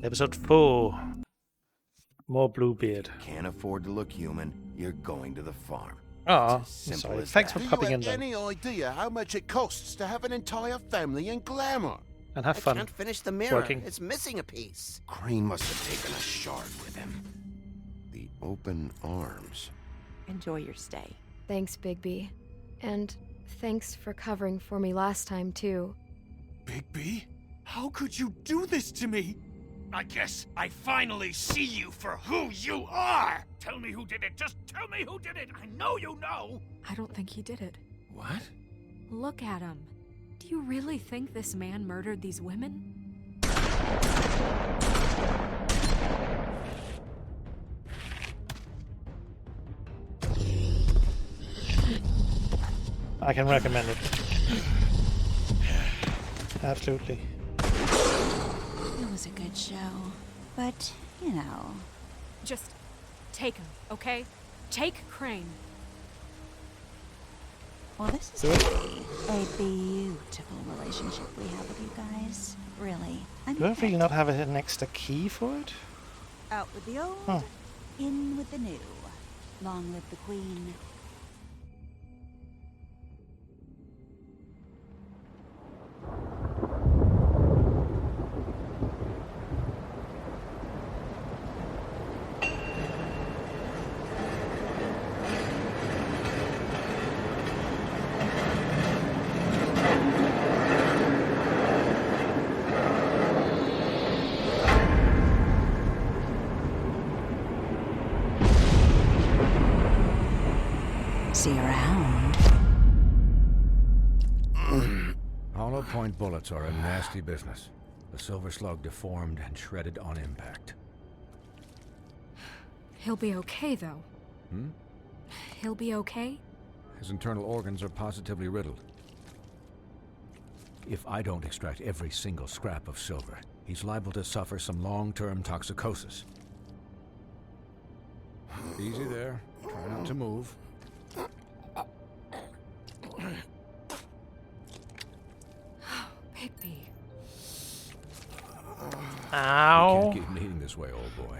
Episode 4. More Bluebeard. Can't afford to look human. You're going to the farm. Oh, Simple sorry. as Thanks that. for Do popping you in have then. any idea how much it costs to have an entire family in glamour? And have I fun. can't finish the mirror. working. It's missing a piece. Crane must have taken a shard with him. The open arms. Enjoy your stay. Thanks, Bigby. And thanks for covering for me last time, too. Bigby? How could you do this to me? I guess I finally see you for who you are! Tell me who did it! Just tell me who did it! I know you know! I don't think he did it. What? Look at him. Do you really think this man murdered these women? I can recommend it. Absolutely. It was a good show. But, you know. Just take him, okay? Take Crane. Well, this is Do it. really a beautiful relationship we have with you guys. Really. I Do I mean, really not have an extra key for it? out with the old, Huh. in with the new. Long live the queen. See you around. Hollow point bullets are a nasty business. The silver slug deformed and shredded on impact. He'll be okay, though. He'll be okay? His internal organs are positively riddled. If I don't extract every single scrap of silver, he's liable to suffer some long-term toxicosis. Easy there. Try not to move. Bigby. You Ow. can't keep bleeding this way, old boy.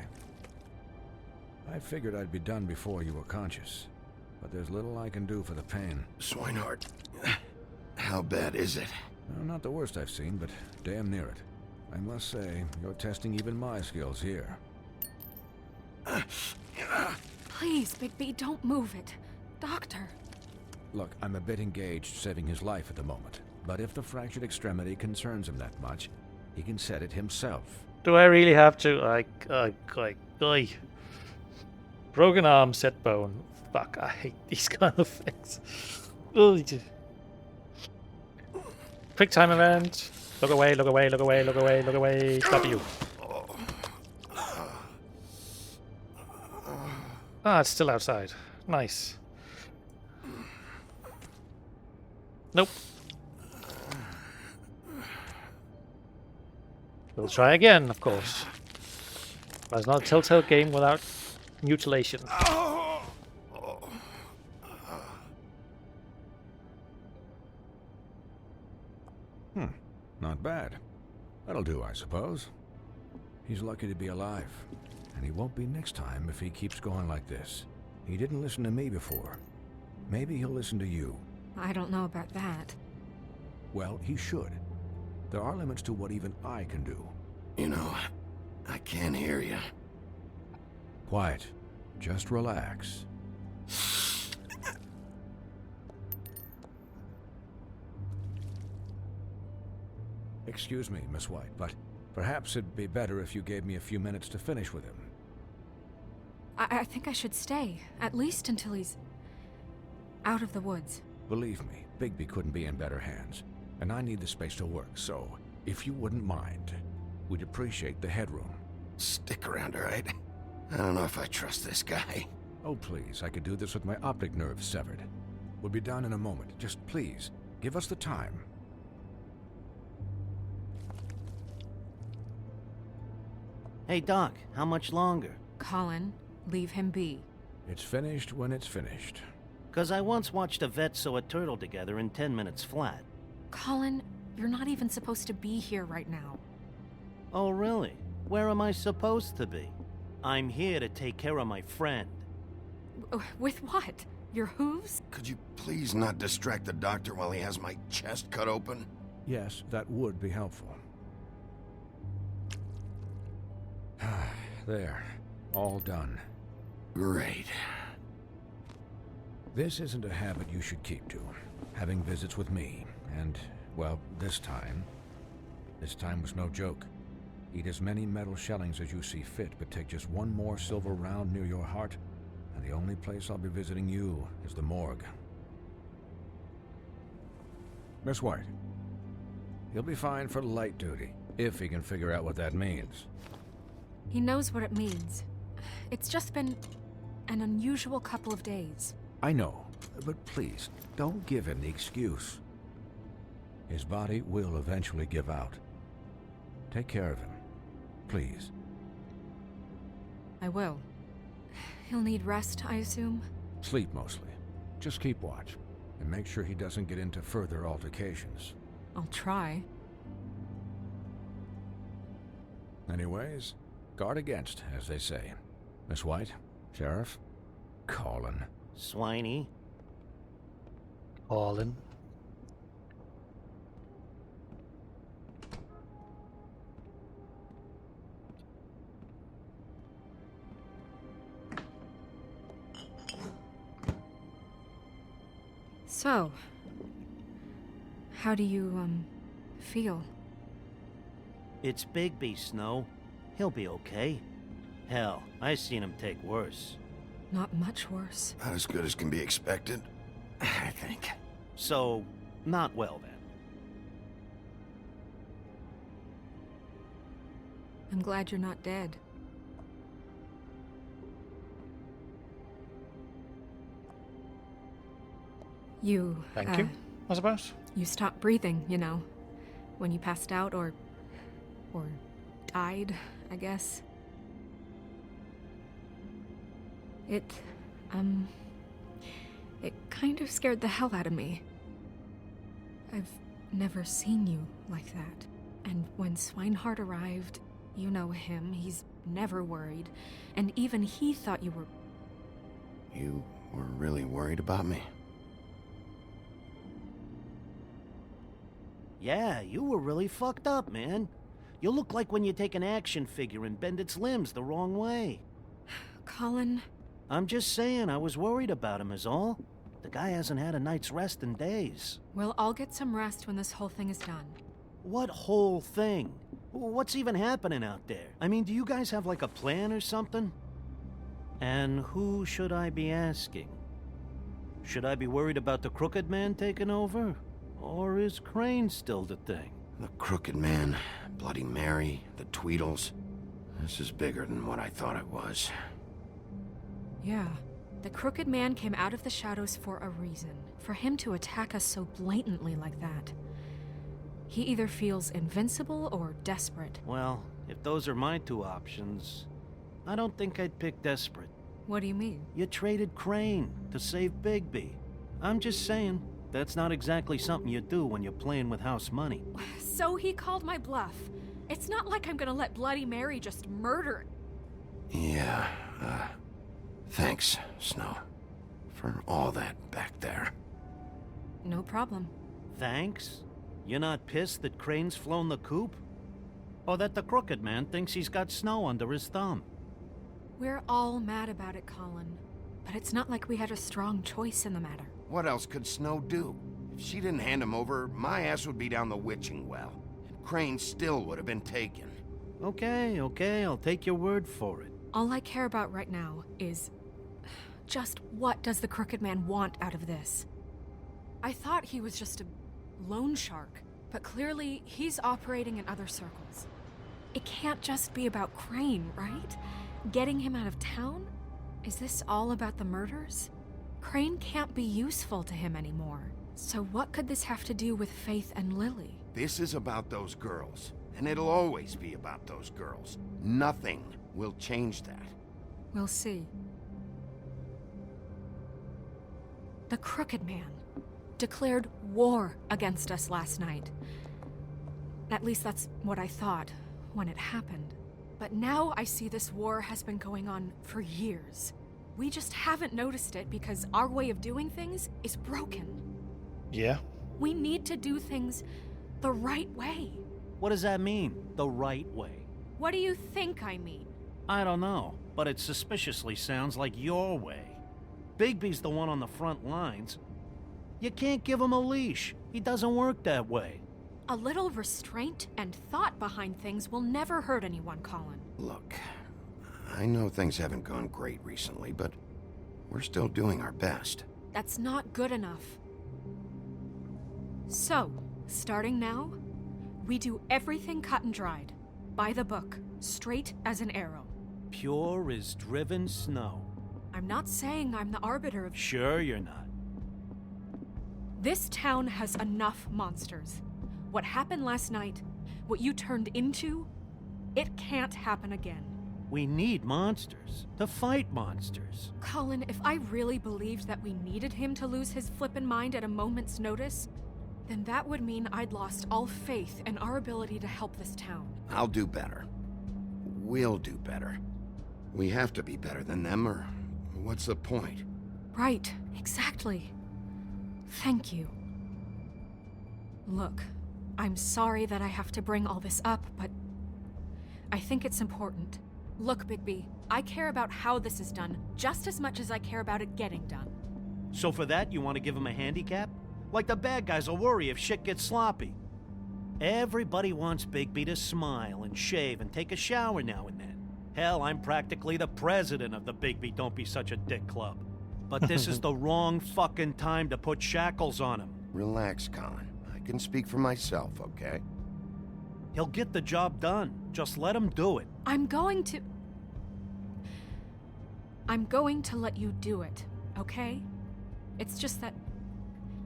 I figured I'd be done before you were conscious, but there's little I can do for the pain. Swinehart. How bad is it? No, not the worst I've seen, but damn near it. I must say, you're testing even my skills here. Please, Bigby, don't move it. Doctor. Look, I'm a bit engaged saving his life at the moment, but if the fractured extremity concerns him that much, he can set it himself. Do I really have to? Broken arm, set bone. Fuck, I hate these kind of things. Ugh. Quick time event. Look away, look away, look away, look away, look away. W. Ah, it's still outside. Nice. Nope. We'll try again, of course. But it's not a Telltale game without mutilation. Not bad. That'll do, I suppose. He's lucky to be alive, and he won't be next time if he keeps going like this. He didn't listen to me before. Maybe he'll listen to you. I don't know about that. Well, he should. There are limits to what even I can do. You know, I can't hear you. Quiet. Just relax. Excuse me, Miss White, but perhaps it'd be better if you gave me a few minutes to finish with him. I think I should stay, at least until he's out of the woods. Believe me, Bigby couldn't be in better hands, and I need the space to work, so if you wouldn't mind, we'd appreciate the headroom. Stick around, all right? I don't know if I trust this guy. Oh, please, I could do this with my optic nerve severed. We'll be done in a moment. Just please, give us the time. Hey, Doc, how much longer? Colin, leave him be. It's finished when it's finished. 'Cause I once watched a vet sew a turtle together in 10 minutes flat. Colin, you're not even supposed to be here right now. Oh, really? Where am I supposed to be? I'm here to take care of my friend. With what? Your hooves? Could you please not distract the doctor while he has my chest cut open? Yes, that would be helpful. There. All done. Great. This isn't a habit you should keep to. Having visits with me, and, well, this time was no joke. Eat as many metal shellings as you see fit, but take just one more silver round near your heart, and the only place I'll be visiting you is the morgue. Miss White, he'll be fine for light duty, if he can figure out what that means. He knows what it means. It's just been an unusual couple of days. I know, but please, don't give him the excuse. His body will eventually give out. Take care of him, please. I will. He'll need rest, I assume? Sleep mostly. Just keep watch, and make sure he doesn't get into further altercations. I'll try. Anyways, guard against, as they say. Miss White, Sheriff, Colin. Swiney. Colin. So, how do you, feel? It's Bigby, Snow. He'll be okay. Hell, I seen him take worse. Not much worse. Not as good as can be expected, I think. So, not well then. I'm glad you're not dead. You, Thank you, I suppose. You stopped breathing, you know, when you passed out or died, I guess. It kind of scared the hell out of me. I've never seen you like that. And when Swinehart arrived, you know him, he's never worried. And even he thought you were... You were really worried about me? Yeah, you were really fucked up, man. You look like when you take an action figure and bend its limbs the wrong way. Colin... I'm just saying, I was worried about him is all. The guy hasn't had a night's rest in days. Well, I'll get some rest when this whole thing is done. What whole thing? What's even happening out there? I mean, do you guys have like a plan or something? And who should I be asking? Should I be worried about the Crooked Man taking over? Or is Crane still the thing? The Crooked Man, Bloody Mary, the Tweedles. This is bigger than what I thought it was. Yeah. The Crooked Man came out of the shadows for a reason. For him to attack us so blatantly like that. He either feels invincible or desperate. Well, if those are my two options, I don't think I'd pick desperate. What do you mean? You traded Crane to save Bigby. I'm just saying, that's not exactly something you do when you're playing with house money. So he called my bluff. It's not like I'm gonna let Bloody Mary just murder... Yeah, thanks, Snow, for all that back there. No problem. Thanks? You're not pissed that Crane's flown the coop? Or that the Crooked Man thinks he's got Snow under his thumb? We're all mad about it, Colin. But it's not like we had a strong choice in the matter. What else could Snow do? If she didn't hand him over, my ass would be down the witching well. And Crane still would have been taken. Okay, I'll take your word for it. All I care about right now is... just what does the Crooked Man want out of this? I thought he was just a loan shark, but clearly he's operating in other circles. It can't just be about Crane, right? Getting him out of town? Is this all about the murders? Crane can't be useful to him anymore. So what could this have to do with Faith and Lily? This is about those girls, and it'll always be about those girls. Nothing will change that. We'll see. The Crooked Man declared war against us last night. At least that's what I thought when it happened. But now I see this war has been going on for years. We just haven't noticed it because our way of doing things is broken. Yeah. We need to do things the right way. What does that mean, the right way? What do you think I mean? I don't know, but it suspiciously sounds like your way. Bigby's the one on the front lines. You can't give him a leash. He doesn't work that way. A little restraint and thought behind things will never hurt anyone, Colin. Look, I know things haven't gone great recently, but we're still doing our best. That's not good enough. So, starting now, we do everything cut and dried, by the book, straight as an arrow. Pure as driven snow. I'm not saying I'm the arbiter of... Sure you're not. This town has enough monsters. What happened last night, what you turned into, it can't happen again. We need monsters to fight monsters. Colin, if I really believed that we needed him to lose his flippin' mind at a moment's notice, then that would mean I'd lost all faith in our ability to help this town. I'll do better. We'll do better. We have to be better than them, or what's the point? Right, exactly. Thank you. Look, I'm sorry that I have to bring all this up, but I think it's important. Look, Bigby, I care about how this is done just as much as I care about it getting done. So for that, you want to give him a handicap? Like the bad guys will worry if shit gets sloppy. Everybody wants Bigby to smile and shave and take a shower now and then. Hell, I'm practically the president of the Bigby Don't Be Such a Dick Club. But this is the wrong fucking time to put shackles on him. Relax, Colin. I can speak for myself, okay? He'll get the job done. Just let him do it. I'm going to let you do it, okay? It's just that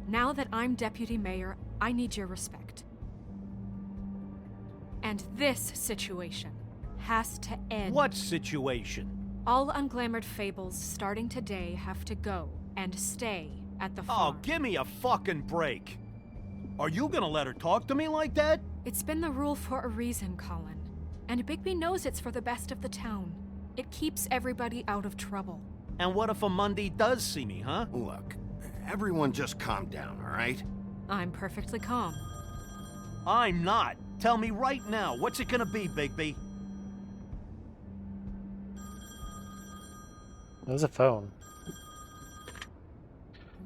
now that I'm deputy mayor, I need your respect. And this situation has to end. What situation? All unglamored Fables starting today have to go and stay at the farm. Oh, give me a fucking break. Are you gonna let her talk to me like that? It's been the rule for a reason, Colin. And Bigby knows it's for the best of the town. It keeps everybody out of trouble. And what if a Monday does see me, huh? Look, everyone just calm down, all right? I'm perfectly calm. I'm not. Tell me right now, what's it gonna be, Bigby? There's a phone.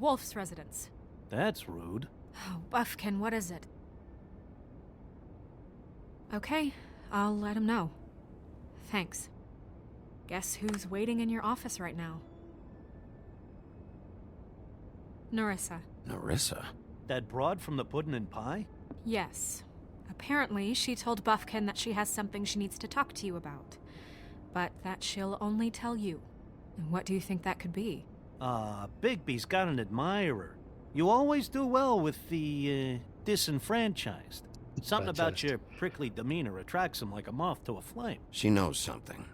Wolf's residence. That's rude. Oh, Buffkin, what is it? Okay, I'll let him know. Thanks. Guess who's waiting in your office right now? Nerissa. Nerissa? That broad from the Puddin' and Pie? Yes. Apparently, she told Buffkin that she has something she needs to talk to you about. But that she'll only tell you. And what do you think that could be? Bigby's got an admirer. You always do well with the, disenfranchised. Something about your prickly demeanor attracts him like a moth to a flame. She knows something.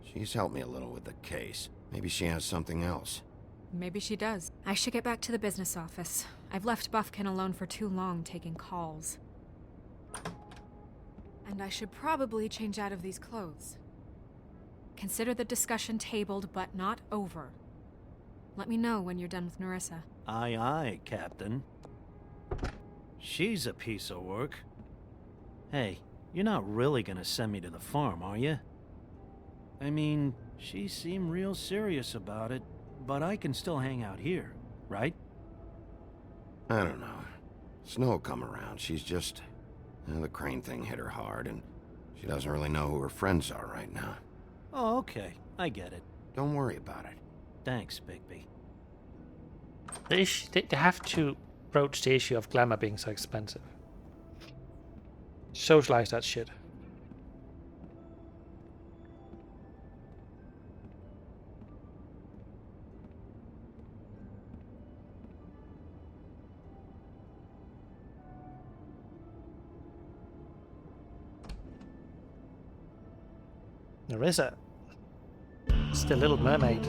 She's helped me a little with the case. Maybe she has something else. Maybe she does. I should get back to the business office. I've left Buffkin alone for too long taking calls. And I should probably change out of these clothes. Consider the discussion tabled, but not over. Let me know when you're done with Nerissa. Aye, aye, Captain. She's a piece of work. Hey, you're not really gonna send me to the farm, are you? I mean, she seemed real serious about it, but I can still hang out here, right? I don't know. Snow will come around. She's just... the crane thing hit her hard, and she doesn't really know who her friends are right now. Oh, okay. I get it. Don't worry about it. Thanks, Bigby. They have to broach the issue of glamour being so expensive. Socialize that shit. Nerissa. It's the Little Mermaid.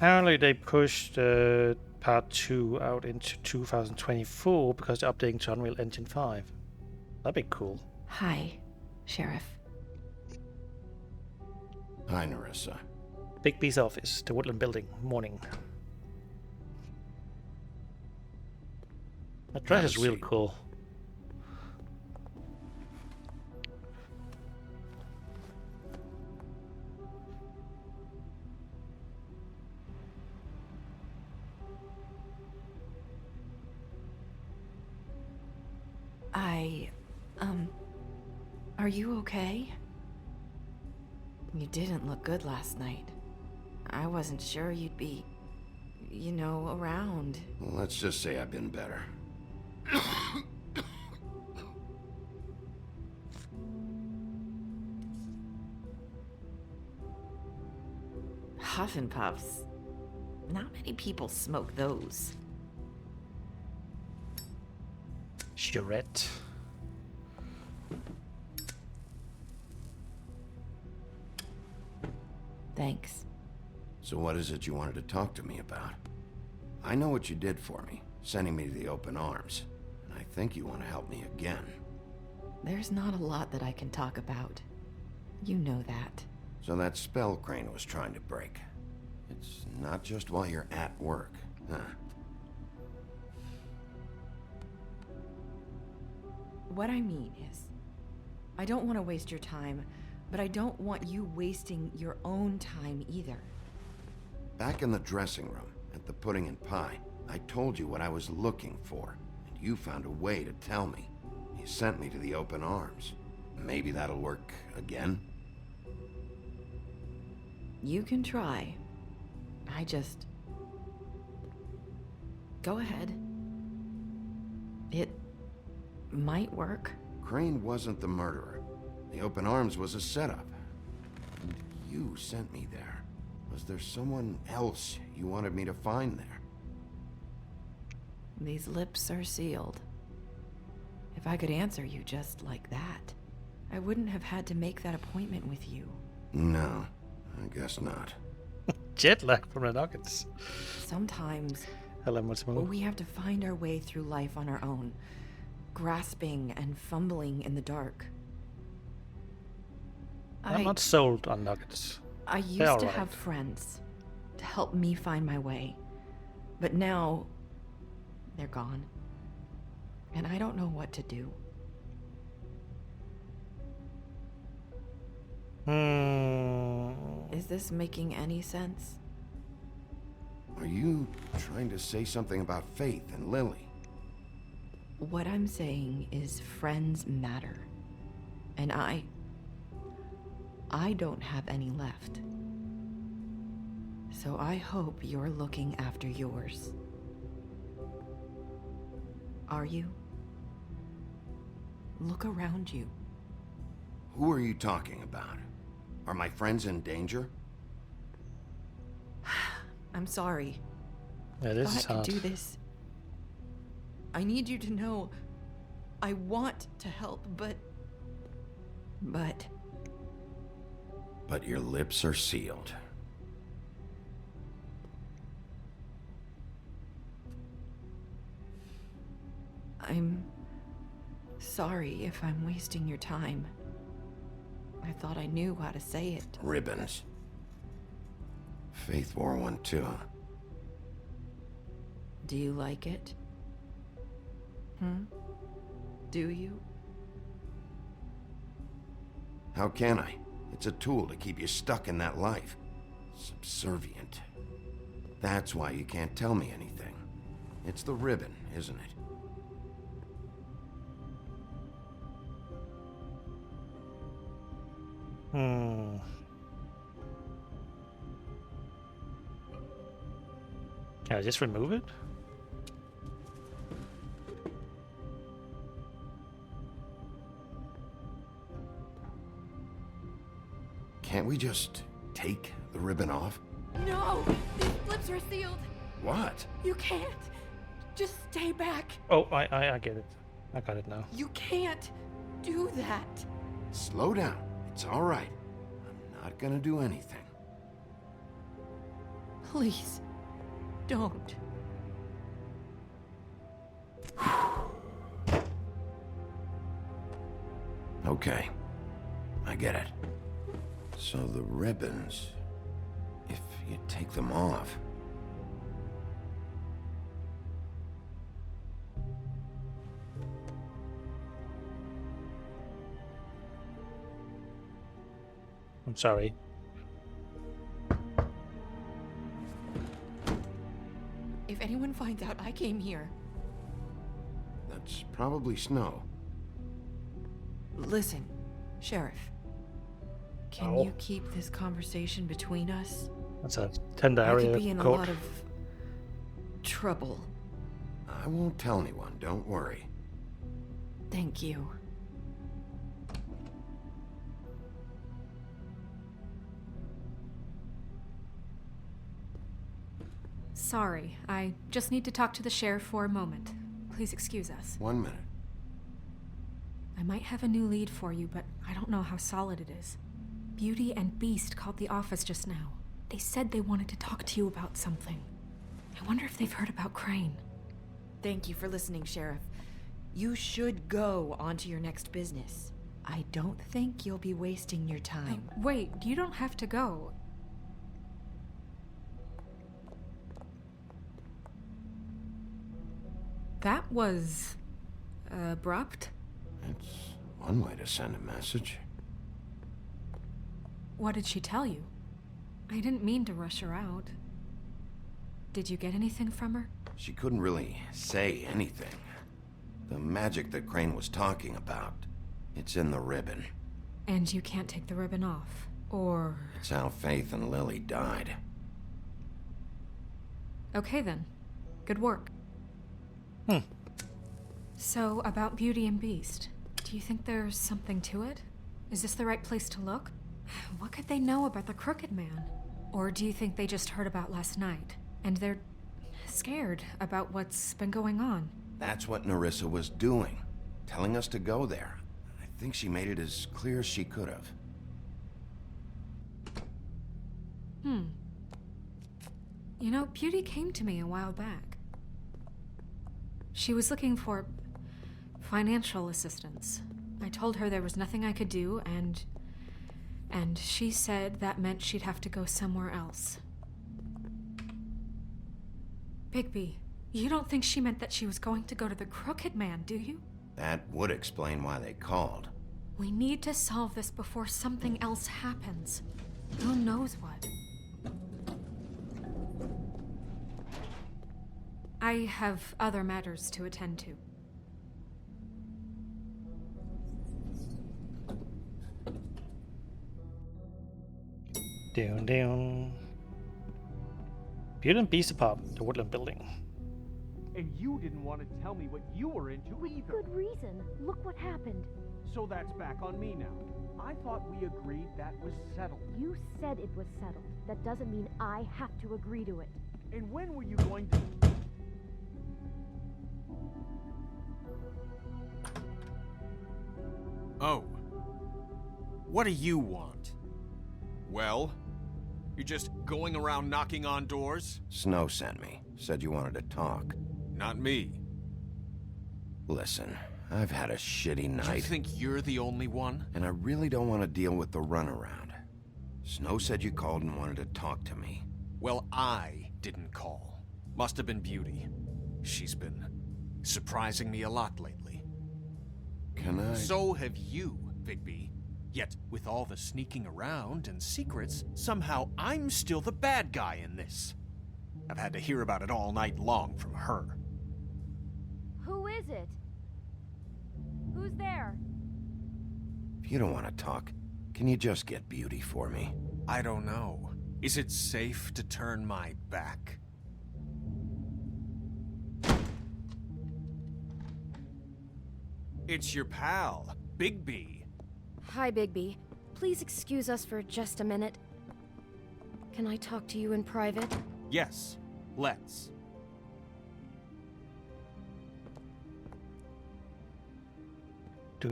Apparently they pushed part 2 out into 2024 because they're updating to Unreal Engine 5. That'd be cool. Hi, Sheriff. Hi, Nerissa. Bigby's office, the Woodland Building, morning. That dress is really cool. Are you okay? You didn't look good last night. I wasn't sure you'd be, around. Well, let's just say I've been better. Huff and Puffs. Not many people smoke those. Charette. Thanks. So what is it you wanted to talk to me about? I know what you did for me, sending me to the open arms. And I think you want to help me again. There's not a lot that I can talk about. You know that. So that spell Crane was trying to break. It's not just while you're at work, huh? What I mean is, I don't want to waste your time, but I don't want you wasting your own time either. Back in the dressing room, at the pudding and pie, I told you what I was looking for, and you found a way to tell me. You sent me to the open arms. Maybe that'll work again? You can try. Go ahead. It might work. Crane wasn't the murderer. The open arms was a setup. And you sent me there. Was there someone else you wanted me to find there? These lips are sealed. If I could answer you just like that, I wouldn't have had to make that appointment with you. No, I guess not. Jet lag from the Nuggets. Sometimes Hello, what's more? we have to find our way through life on our own, grasping and fumbling in the dark. I'm not sold on Nuggets. I used They're to alright. have friends to help me find my way, but now they're gone, and I don't know what to do. Is this making any sense? Are you trying to say something about Faith and Lily? What I'm saying is friends matter, and I don't have any left. So I hope you're looking after yours. Are you? Look around you. Who are you talking about? Are my friends in danger? I'm sorry. Yeah, this is Thought I hard. could do this. I need you to know I want to help, but But your lips are sealed. I'm sorry if I'm wasting your time. I thought I knew how to say it. Ribbons. Faith wore one too. Do you like it? Do you? How can I? It's a tool to keep you stuck in that life. Subservient. That's why you can't tell me anything. It's the ribbon, isn't it? Can I just remove it? Can't we just take the ribbon off? No! These lips are sealed! What? You can't! Just stay back! Oh, I get it. I got it now. You can't do that! Slow down. It's all right. I'm not gonna do anything. Please, don't. Okay. I get it. So the ribbons... if you take them off... I'm sorry. If anyone finds out I came here... That's probably Snow. Listen, Sheriff. Can you keep this conversation between us? That's a tender I area could be in a court. lot of trouble. I won't tell anyone, don't worry. Thank you. Sorry, I just need to talk to the sheriff for a moment. Please excuse us. 1 minute. I might have a new lead for you, but I don't know how solid it is. Beauty and Beast called the office just now. They said they wanted to talk to you about something. I wonder if they've heard about Crane. Thank you for listening, Sheriff. You should go on to your next business. I don't think you'll be wasting your time. Wait, you don't have to go. That was... abrupt? It's one way to send a message. What did she tell you? I didn't mean to rush her out. Did you get anything from her? She couldn't really say anything. The magic that Crane was talking about, it's in the ribbon. And you can't take the ribbon off, or... It's how Faith and Lily died. Okay then. Good work. So, about Beauty and Beast, do you think there's something to it? Is this the right place to look? What could they know about the Crooked Man? Or do you think they just heard about last night, and they're scared about what's been going on? That's what Nerissa was doing, telling us to go there. I think she made it as clear as she could have. You know, Beauty came to me a while back. She was looking for financial assistance. I told her there was nothing I could do, and she said that meant she'd have to go somewhere else. Bigby, you don't think she meant that she was going to go to the Crooked Man, do you? That would explain why they called. We need to solve this before something else happens. Who knows what? I have other matters to attend to. Down, down. Beauty and Beast apartment, the Woodland Building. And you didn't want to tell me what you were into either. Good reason. Look what happened. So that's back on me now. I thought we agreed that was settled. You said it was settled. That doesn't mean I have to agree to it. And when were you going to... Oh. What do you want? Well? You're just going around knocking on doors? Snow sent me. Said you wanted to talk. Not me. Listen, I've had a shitty night. You think you're the only one? And I really don't want to deal with the runaround. Snow said you called and wanted to talk to me. Well, I didn't call. Must have been Beauty. She's been surprising me a lot lately. Can I... So have you, Bigby. Yet, with all the sneaking around and secrets, somehow I'm still the bad guy in this. I've had to hear about it all night long from her. Who is it? Who's there? If you don't want to talk, can you just get Beauty for me? I don't know. Is it safe to turn my back? It's your pal, Bigby. Hi, Bigby. Please excuse us for just a minute. Can I talk to you in private? Yes, let's. I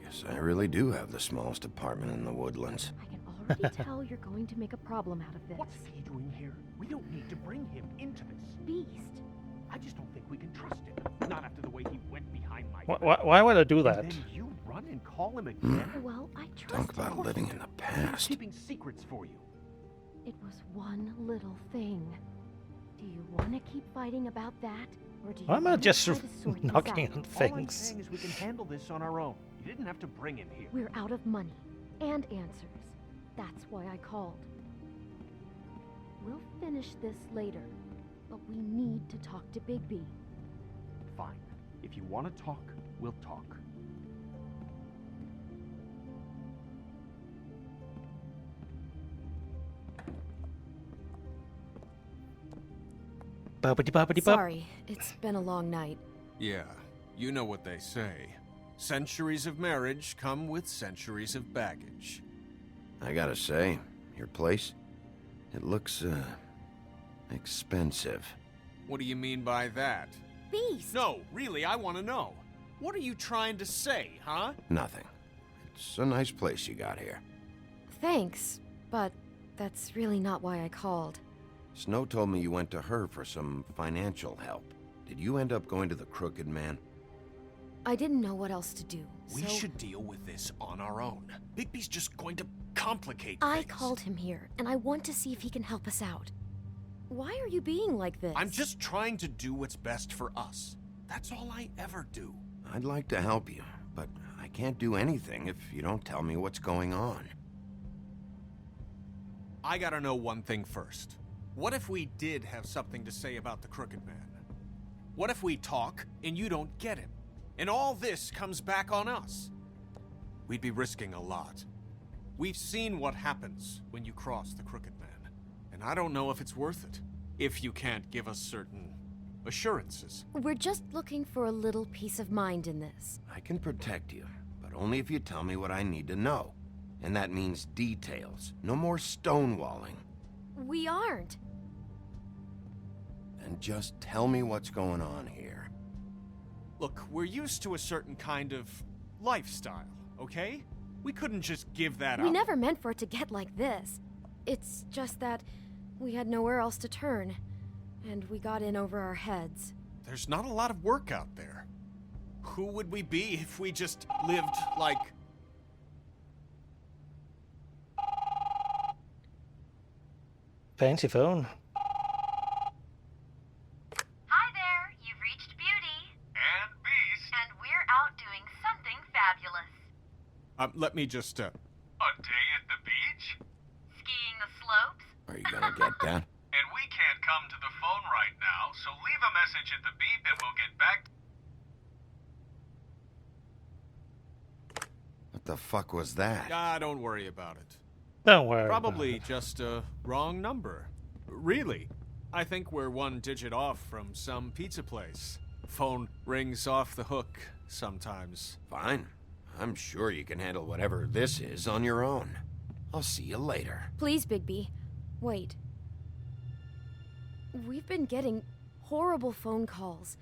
guess I really do have the smallest apartment in the Woodlands. I can already tell you're going to make a problem out of this. What's he doing here? We don't need to bring him into this. Beast. I just don't think we can trust him. Not after the way he went behind my Why would I do that? And then you run and call him again? Well, I trust Talk about him. living in the past. Keeping secrets for you. It was one little thing. Do you want to keep fighting about that? Or do you Why am I wanna just try to sort things knocking out? on All I'm things? saying is we can handle this on our own. You didn't have to bring him here. We're out of money and answers. That's why I called. We'll finish this later, but we need to talk to Bigby. Fine. If you want to talk, we'll talk. Boppity-boppity-bop. Sorry, it's been a long night. Yeah, you know what they say. Centuries of marriage come with centuries of baggage. I gotta say, your place, it looks, expensive. What do you mean by that? Beast! No, really, I want to know. What are you trying to say, huh? Nothing. It's a nice place you got here. Thanks, but that's really not why I called. Snow told me you went to her for some financial help. Did you end up going to the Crooked Man? I didn't know what else to do, We so should deal with this on our own. Bigby's just going to complicate I things. called him here, and I want to see if he can help us out. Why are you being like this? I'm just trying to do what's best for us. That's all I ever do. I'd like to help you, but I can't do anything if you don't tell me what's going on. I gotta know one thing first. What if we did have something to say about the Crooked Man? What if we talk and you don't get him? And all this comes back on us? We'd be risking a lot. We've seen what happens when you cross the Crooked Man. And I don't know if it's worth it. If you can't give us certain assurances. We're just looking for a little peace of mind in this. I can protect you, but only if you tell me what I need to know. And that means details. No more stonewalling. We aren't. And just tell me what's going on here. Look, we're used to a certain kind of lifestyle, okay? We couldn't just give that up. We never meant for it to get like this. It's just that we had nowhere else to turn, and we got in over our heads. There's not a lot of work out there. Who would we be if we just lived like... Fancy phone. Hi there, you've reached Beauty. And Beast. And we're out doing something fabulous. let me just, A day at the beach? Skiing the slopes? Are you gonna get that? And we can't come to the phone right now, so leave a message at the beep and we'll get back. What the fuck was that? don't worry about it. Don't worry. Probably just a wrong number. Really, I think we're one digit off from some pizza place. Phone rings off the hook sometimes. Fine. I'm sure you can handle whatever this is on your own. I'll see you later. Please, Bigby. Wait. We've been getting horrible phone calls.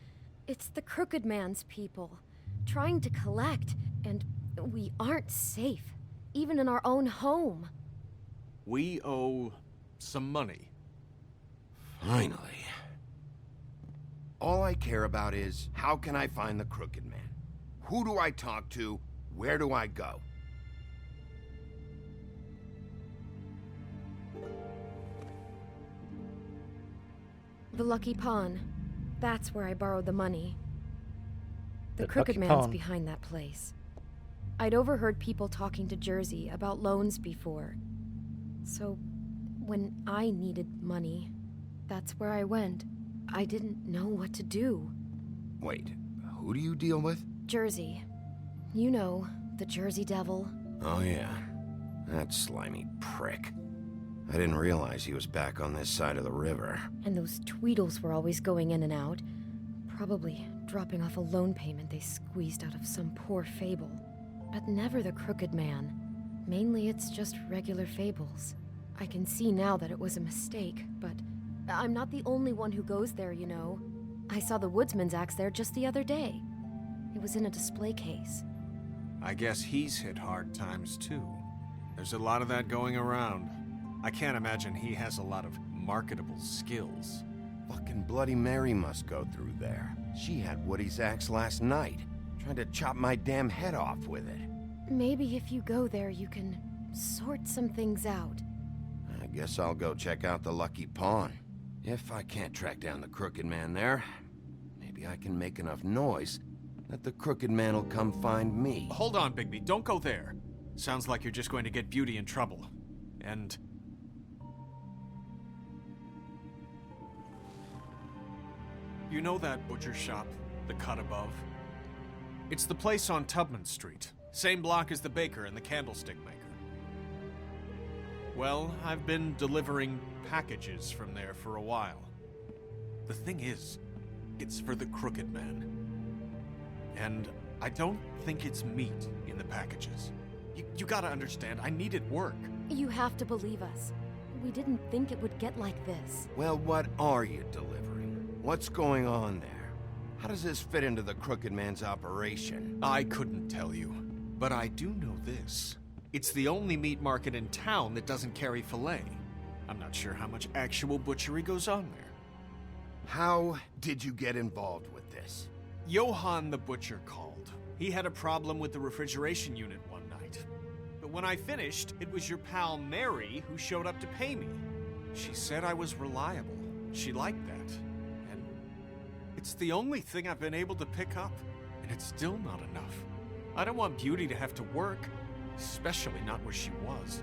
It's the Crooked Man's people, trying to collect, and we aren't safe, even in our own home. We owe some money. Finally. All I care about is, how can I find the Crooked Man? Who do I talk to? Where do I go? The Lucky Pawn. That's where I borrowed the money. The The Crooked Lucky Man's Pawn. behind that place. I'd overheard people talking to Jersey about loans before. So, when I needed money, that's where I went. I didn't know what to do. Wait, who do you deal with? Jersey. You know, the Jersey Devil. Oh yeah, that slimy prick. I didn't realize he was back on this side of the river. And those Tweedles were always going in and out. Probably dropping off a loan payment they squeezed out of some poor Fable. But never the Crooked Man. Mainly it's just regular Fables. I can see now that it was a mistake, but I'm not the only one who goes there, you know. I saw the Woodsman's axe there just the other day. It was in a display case. I guess he's hit hard times too. There's a lot of that going around. I can't imagine he has a lot of marketable skills. Fucking Bloody Mary must go through there. She had Woody's axe last night, trying to chop my damn head off with it. Maybe if you go there, you can sort some things out. I guess I'll go check out the Lucky Pawn. If I can't track down the Crooked Man there, maybe I can make enough noise that the Crooked Man will come find me. Hold on, Bigby. Don't go there. Sounds like you're just going to get Beauty in trouble. And... you know that butcher shop, the cut above? It's the place on Tubman Street. Same block as the baker and the candlestick maker. Well, I've been delivering packages from there for a while. The thing is, it's for the Crooked Man. And I don't think it's meat in the packages. You gotta understand, I needed work. You have to believe us. We didn't think it would get like this. Well, what are you delivering? What's going on there? How does this fit into the Crooked Man's operation? I couldn't tell you, but I do know this. It's the only meat market in town that doesn't carry filet. I'm not sure how much actual butchery goes on there. How did you get involved with this? Johann the butcher called. He had a problem with the refrigeration unit one night. But when I finished, it was your pal Mary who showed up to pay me. She said I was reliable. She liked that. And it's the only thing I've been able to pick up. And it's still not enough. I don't want Beauty to have to work, especially not where she was.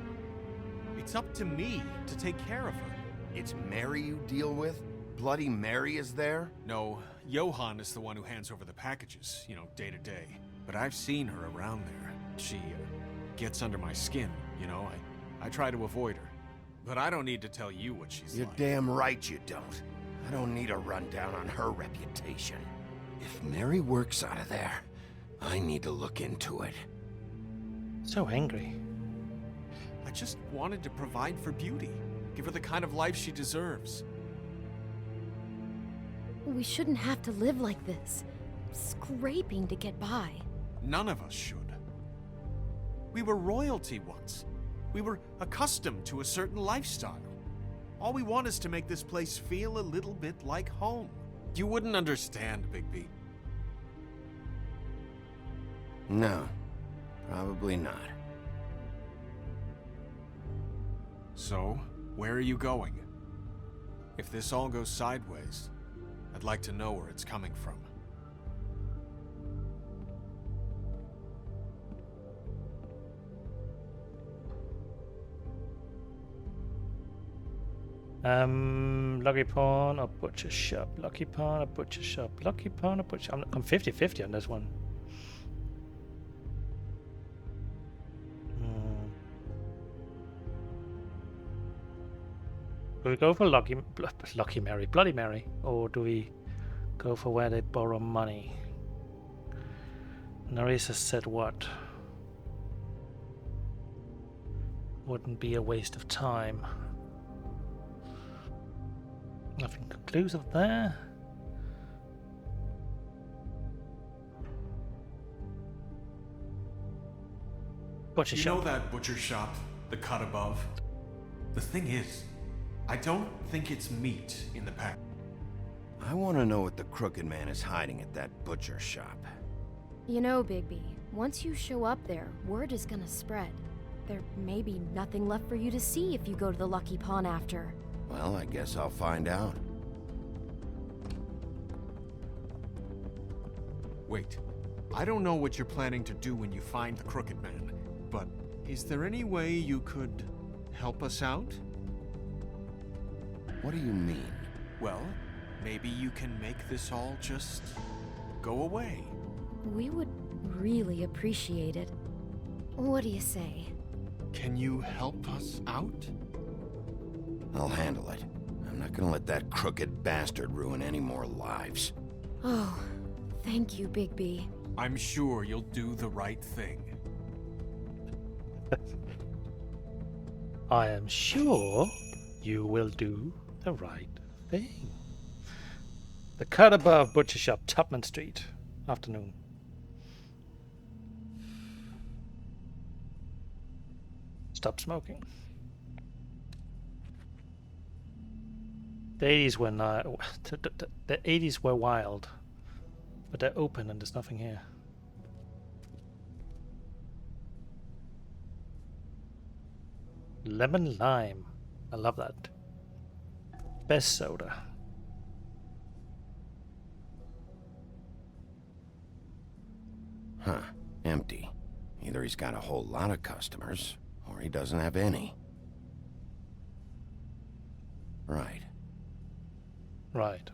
It's up to me to take care of her. It's Mary you deal with? Bloody Mary is there? No, Johann is the one who hands over the packages, day to day. But I've seen her around there. She gets under my skin, I try to avoid her. But I don't need to tell you what she's You're like. damn right you don't. I don't need a rundown on her reputation. If Mary works out of there, I need to look into it. So angry. I just wanted to provide for Beauty. Give her the kind of life she deserves. We shouldn't have to live like this, scraping to get by. None of us should. We were royalty once. We were accustomed to a certain lifestyle. All we want is to make this place feel a little bit like home. You wouldn't understand, Bigby. No, probably not. So, where are you going? If this all goes sideways, I'd like to know where it's coming from. Lucky Pawn or Butcher Shop. Lucky Pawn or Butcher Shop. Lucky Pawn or Butcher. I'm 50-50 on this one. Do we go for Bloody Mary, or do we go for where they borrow money? Nerissa said what? Wouldn't be a waste of time. Nothing conclusive there. Butcher You shop. know that butcher shop, the cut above? The thing is, I don't think it's meat in the pack. I want to know what the Crooked Man is hiding at that butcher shop. You know, Bigby, once you show up there, word is gonna spread. There may be nothing left for you to see if you go to the Lucky Pawn after. Well, I guess I'll find out. Wait, I don't know what you're planning to do when you find the Crooked Man, but is there any way you could help us out? What do you mean? Well, maybe you can make this all just go away. We would really appreciate it. What do you say? Can you help us out? I'll handle it. I'm not gonna let that crooked bastard ruin any more lives. Oh, thank you, Bigby. I'm sure you'll do the right thing. I am sure you will do the right thing. The cut above Butcher Shop, Tubman Street. stop smoking. The 80s were not. The 80s were wild, but they're open and there's nothing here. Lemon lime. I love that. Best soda. Huh. Empty. Either he's got a whole lot of customers, or he doesn't have any. Right. Right.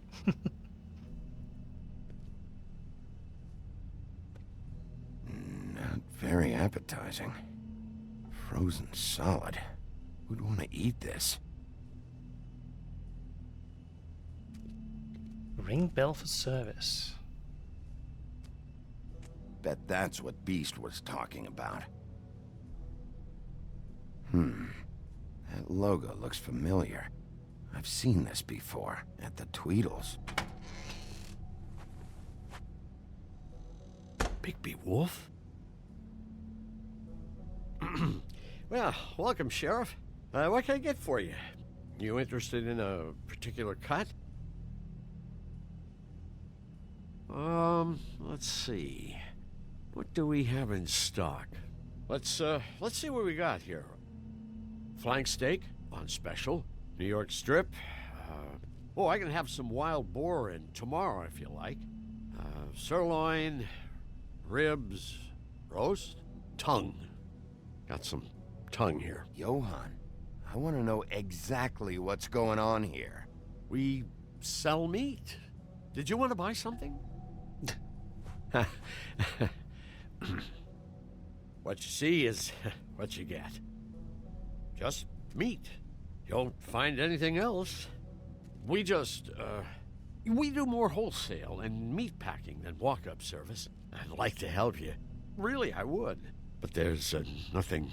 Not very appetizing. Frozen solid. Who'd want to eat this? Ring bell for service. Bet that's what Beast was talking about. That logo looks familiar. I've seen this before, at the Tweedles. Bigby Wolf? Well, welcome, Sheriff. What can I get for you? You interested in a particular cut? Let's see. What do we have in stock? Let's see what we got here. Flank steak on special. New York strip. I can have some wild boar in tomorrow if you like. Sirloin, ribs, roast, tongue. Got some tongue here. Johann, I want to know exactly what's going on here. We sell meat. Did you want to buy something? What you see is what you get. Just meat. You won't find anything else. We just, we do more wholesale and meat packing than walk-up service. I'd like to help you. Really, I would. But there's nothing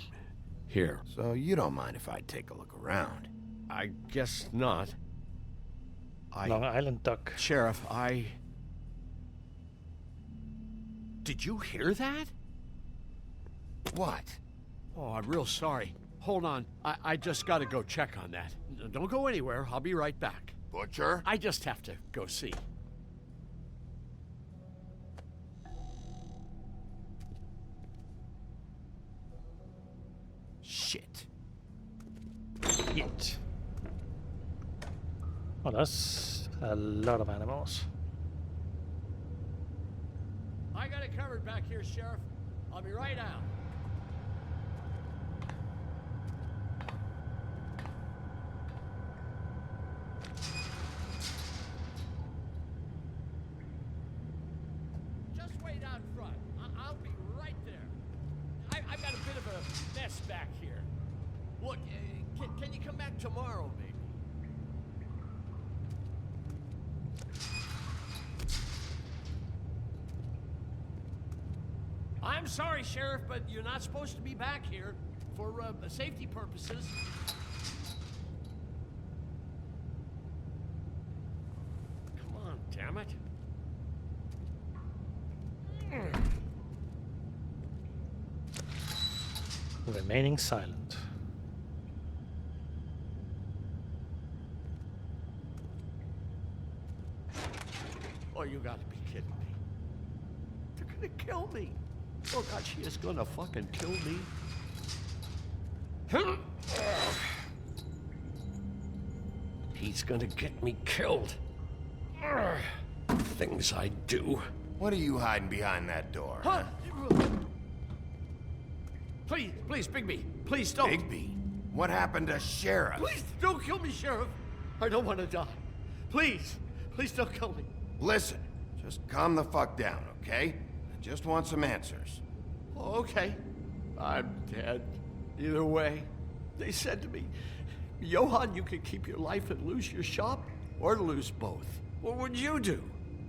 here. So you don't mind if I take a look around? I guess not. Long Island duck. Sheriff, Did you hear that? What? Oh, I'm real sorry. Hold on. I just gotta go check on that. Don't go anywhere. I'll be right back. Butcher? I just have to go see. Shit. Shit. Oh, that's a lot of animals. I got it covered back here, Sheriff. I'll be right out. Just wait out front. I'll be right there. I've got a bit of a mess back here. Look, can you come back tomorrow, maybe? I'm sorry, Sheriff, but you're not supposed to be back here for safety purposes. Come on, damn it. Remaining silent. Oh, you gotta be kidding me. They're gonna kill me. Oh, God, she is gonna fucking kill me. He's gonna get me killed. Things I do. What are you hiding behind that door? Huh? Please, Bigby. Please don't. Bigby? What happened to Sheriff? Please don't kill me, Sheriff. I don't want to die. Please don't kill me. Listen, just calm the fuck down, okay? I just want some answers. Oh, okay. I'm dead. Either way. They said to me, Johann, you could keep your life and lose your shop, or lose both. What would you do?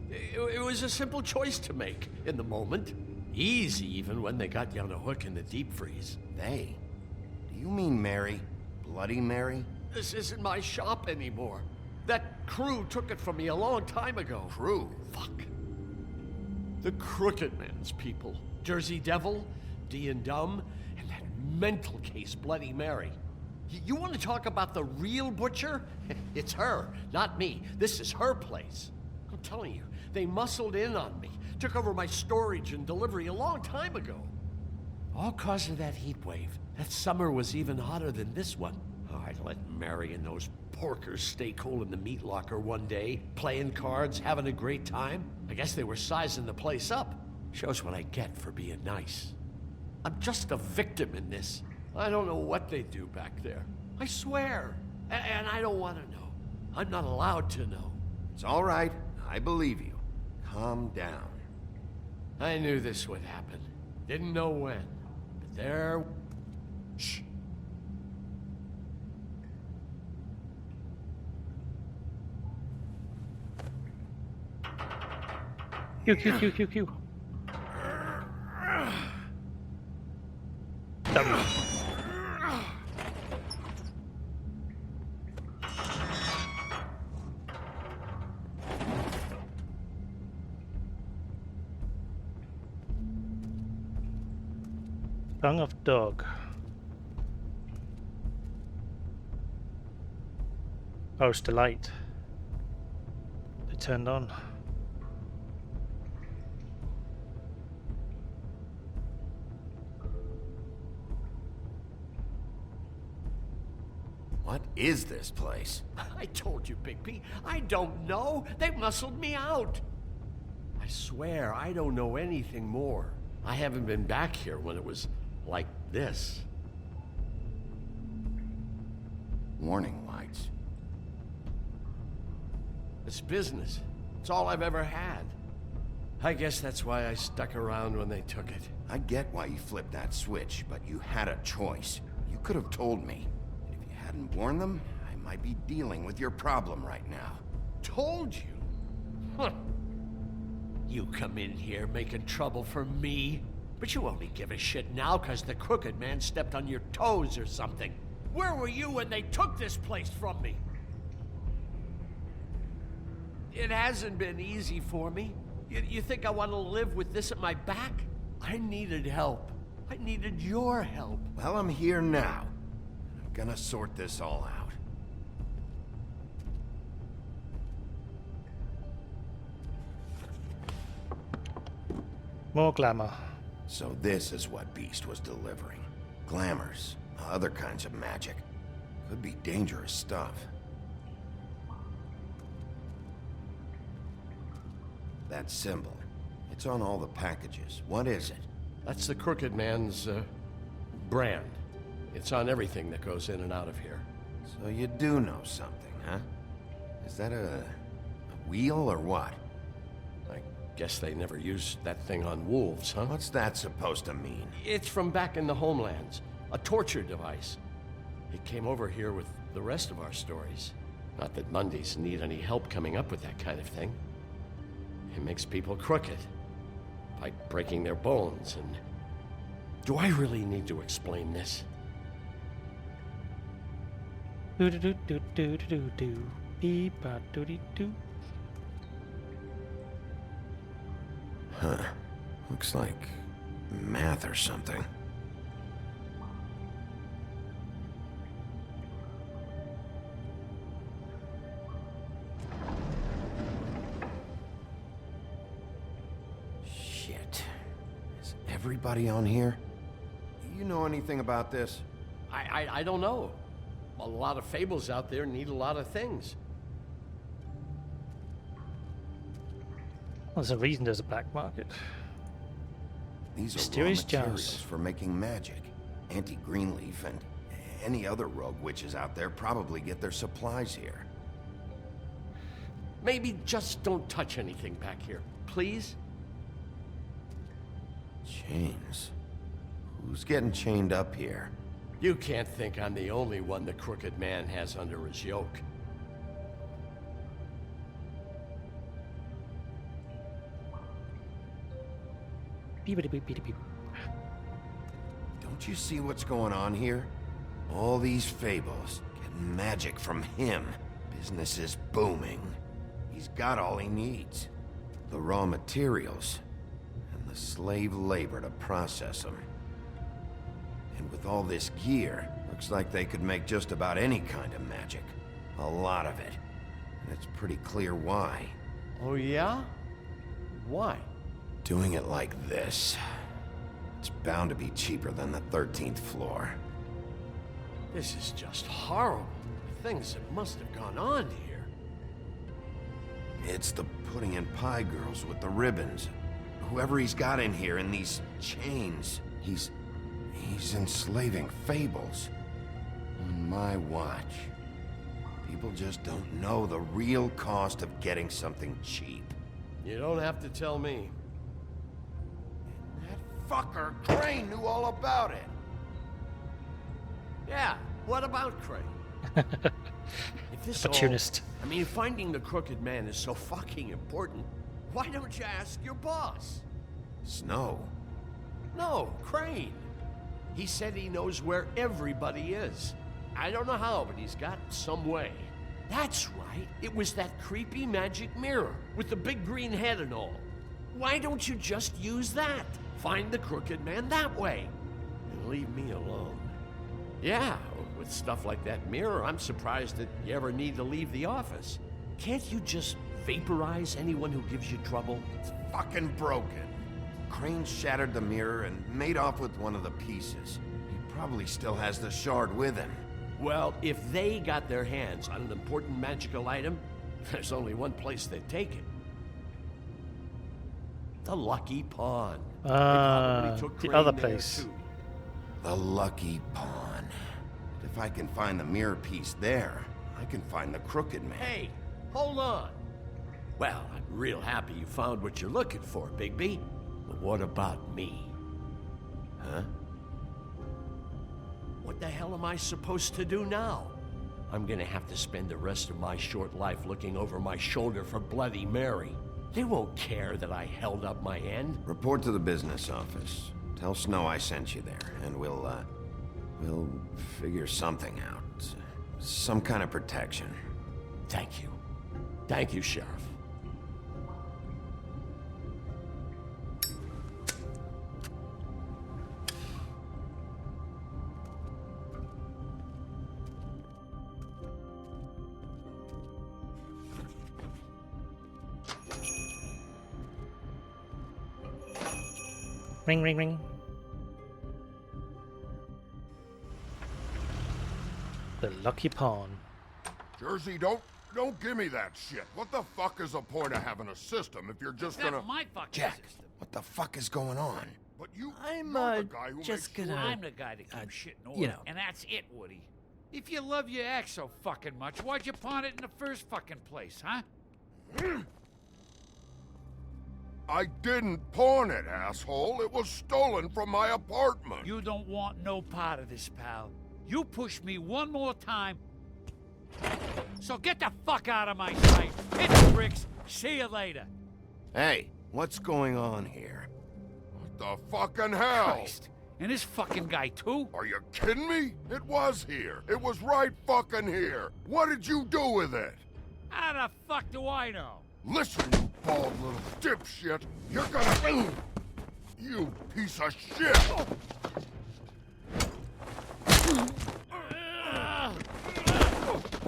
It was a simple choice to make in the moment. Easy, even when they got you on a hook in the deep freeze. They? Do you mean Mary? Bloody Mary? This isn't my shop anymore. That crew took it from me a long time ago. Crew? Fuck. The Crooked Man's people. Jersey Devil, D and Dumb, and that mental case Bloody Mary. You want to talk about the real butcher? It's her, not me. This is her place. I'm telling you, they muscled in on me, took over my storage and delivery a long time ago. All cause of that heat wave. That summer was even hotter than this one. Oh, I let Mary and those porkers stay cool in the meat locker one day, playing cards, having a great time. I guess they were sizing the place up. Shows what I get for being nice. I'm just a victim in this. I don't know what they do back there. I swear. And I don't want to know. I'm not allowed to know. It's all right. I believe you. Calm down. I knew this would happen. Didn't know when. But there... Shh. Q. W. Tongue of dog. Oh, it's the light. It turned on. What is this place? I told you, Bigby. I don't know. They muscled me out. I swear, I don't know anything more. I haven't been back here when it was like this. Warning lights. It's business. It's all I've ever had. I guess that's why I stuck around when they took it. I get why you flipped that switch, but you had a choice. You could have told me. If you hadn't warned them, I might be dealing with your problem right now. Told you? Huh. You come in here making trouble for me, but you only give a shit now because the Crooked Man stepped on your toes or something. Where were you when they took this place from me? It hasn't been easy for me. You think I want to live with this at my back? I needed help. I needed your help. Well, I'm here now. I'm gonna sort this all out. More glamour. So this is what Beast was delivering. Glamours, other kinds of magic. Could be dangerous stuff. That symbol. It's on all the packages. What is it? That's the Crooked Man's, brand. It's on everything that goes in and out of here. So you do know something, huh? Is that a wheel or what? I guess they never used that thing on wolves, huh? What's that supposed to mean? It's from back in the homelands. A torture device. It came over here with the rest of our stories. Not that Mondays need any help coming up with that kind of thing. It makes people crooked. By breaking their bones and... Do I really need to explain this? Do-do-do-do-do-do-do. Dee-ba-do-dee-doo. Huh. Looks like math or something. Shit. Is everybody on here? You know anything about this? I don't know. A lot of fables out there need a lot of things. There's a reason there's a black market. These are Mysterious raw materials jars. for making magic. Auntie Greenleaf and any other rogue witches out there probably get their supplies here. Maybe just don't touch anything back here, please? Chains. Who's getting chained up here? You can't think I'm the only one the Crooked Man has under his yoke. Beep-a-dee-beep-beep-beep. Don't you see what's going on here? All these fables, getting magic from him. Business is booming. He's got all he needs. The raw materials, and the slave labor to process them. And with all this gear, looks like they could make just about any kind of magic. A lot of it. And it's pretty clear why. Oh, yeah? Why? Doing it like this. It's bound to be cheaper than the 13th floor. This is just horrible. The things that must have gone on here. It's the pudding and pie girls with the ribbons. Whoever he's got in here in these chains, he's enslaving Fables. On my watch. People just don't know the real cost of getting something cheap. You don't have to tell me. That fucker Crane knew all about it. Yeah, what about Crane? If this Opportunist. I mean, finding the Crooked Man is so fucking important, why don't you ask your boss? Snow? No, Crane. He said he knows where everybody is. I don't know how, but he's got some way. That's right. It was that creepy magic mirror with the big green head and all. Why don't you just use that? Find the Crooked Man that way. And leave me alone. Yeah, with stuff like that mirror, I'm surprised that you ever need to leave the office. Can't you just vaporize anyone who gives you trouble? It's fucking broken. Crane shattered the mirror and made off with one of the pieces. He probably still has the shard with him. Well, if they got their hands on an important magical item, there's only one place they'd take it. The Lucky Pawn. The other place. The Lucky Pawn. If I can find the mirror piece there, I can find the Crooked Man. Hey, hold on. Well, I'm real happy you found what you're looking for, Bigby. But what about me? Huh? What the hell am I supposed to do now? I'm gonna have to spend the rest of my short life looking over my shoulder for Bloody Mary. They won't care that I held up my end. Report to the business office. Tell Snow I sent you there, and we'll figure something out. Some kind of protection. Thank you. Thank you, Sheriff. Ring, ring, ring. The Lucky Pawn. Jersey, don't give me that shit. What the fuck is the point of having a system if you're just gonna... That's my fucking Jack, system. what the fuck is going on? But you... I'm, you're the guy who just makes gonna... I'm the guy that keeps shit in order. you know. And that's it, Woody. If you love your ex so fucking much, why'd you pawn it in the first fucking place, huh? I didn't pawn it, asshole. It was stolen from my apartment. You don't want no part of this, pal. You push me one more time, so get the fuck out of my sight. Hit the bricks. See you later. Hey, what's going on here? What the fucking hell? Christ. And this fucking guy, too? Are you kidding me? It was here. It was right fucking here. What did you do with it? How the fuck do I know? Listen, you bald little dipshit. You're gonna... You piece of shit!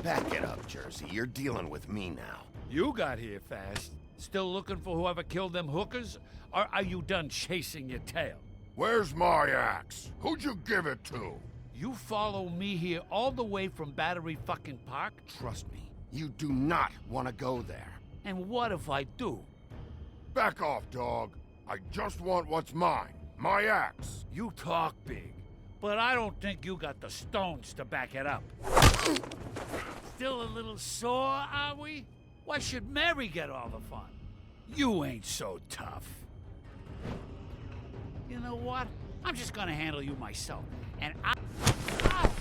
Back it up, Jersey. You're dealing with me now. You got here fast. Still looking for whoever killed them hookers? Or are you done chasing your tail? Where's my axe? Who'd you give it to? You follow me here all the way from Battery fucking Park? Trust me, you do not want to go there. And what if I do? Back off, dog. I just want what's mine. My axe. You talk big, but I don't think you got the stones to back it up. Still a little sore, are we? Why should Mary get all the fun? You ain't so tough. You know what? I'm just gonna handle you myself. And I... Ah!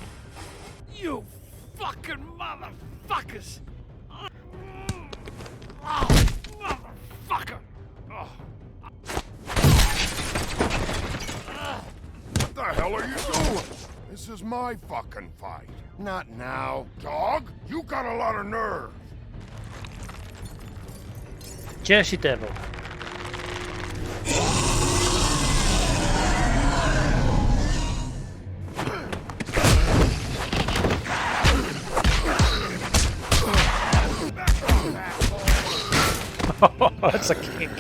You fucking motherfuckers! Oh, motherfucker! Oh. What the hell are you doing? This is my fucking fight. Not now. Dog, you got a lot of nerve. Jersey Devil. That's a kick.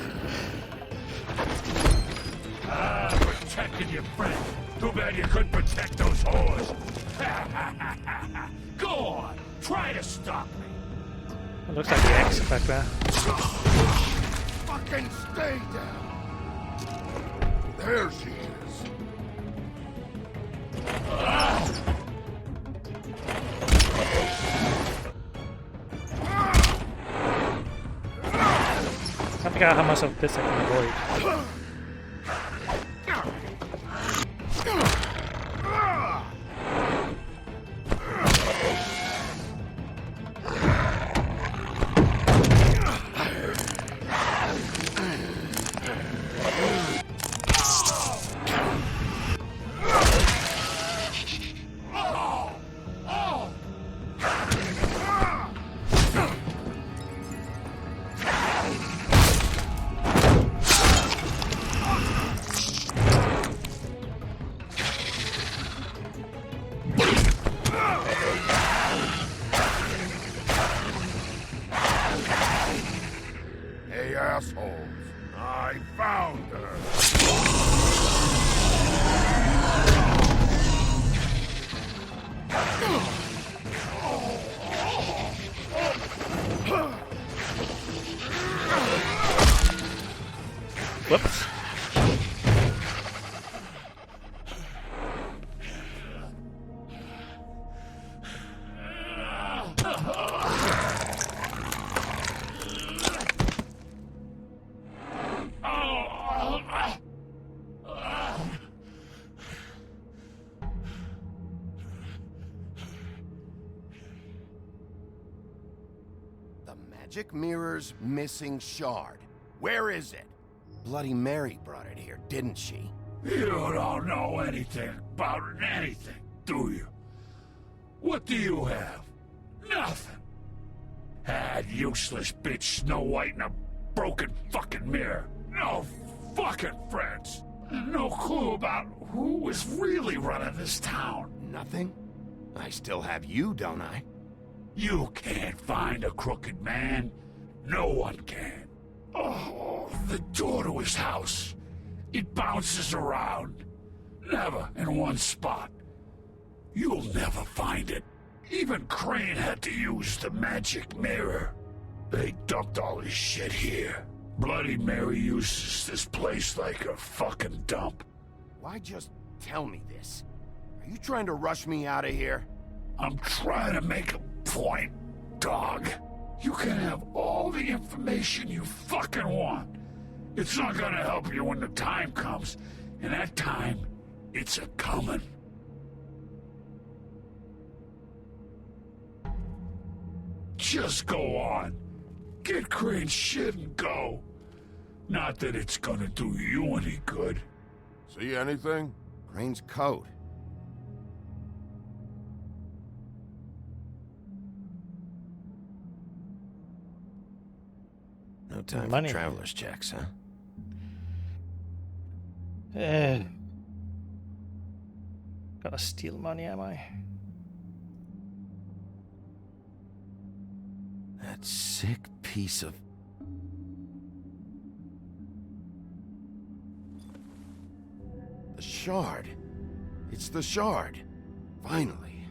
Protecting your friend. Too bad you couldn't protect those whores. Go on, try to stop me. It looks like the X back there. Fucking stay down. There she is. I think how much of this I can avoid. Hey, assholes. I found her. Whoops. The magic mirror's missing shard. Where is it? Bloody Mary brought it here, didn't she? You don't know anything about anything, do you? What do you have? Nothing. Had useless bitch Snow White and a broken fucking mirror. No fucking friends. And no clue about who was really running this town. Nothing? I still have you, don't I? You can't find a crooked man. No one can. Oh, the door to his house. It bounces around. Never in one spot. You'll never find it. Even Crane had to use the magic mirror. They dumped all his shit here. Bloody Mary uses this place like a fucking dump. Why just tell me this? Are you trying to rush me out of here? I'm trying to make a point, dog. You can have all the information you fucking want. It's not gonna help you when the time comes, and that time, it's a-comin'. Just go on. Get Crane's shit and go. Not that it's gonna do you any good. See anything? Crane's coat. No time Money. for traveler's checks, huh? Gotta steal money, am I? That sick piece of... The shard. It's the shard. Finally.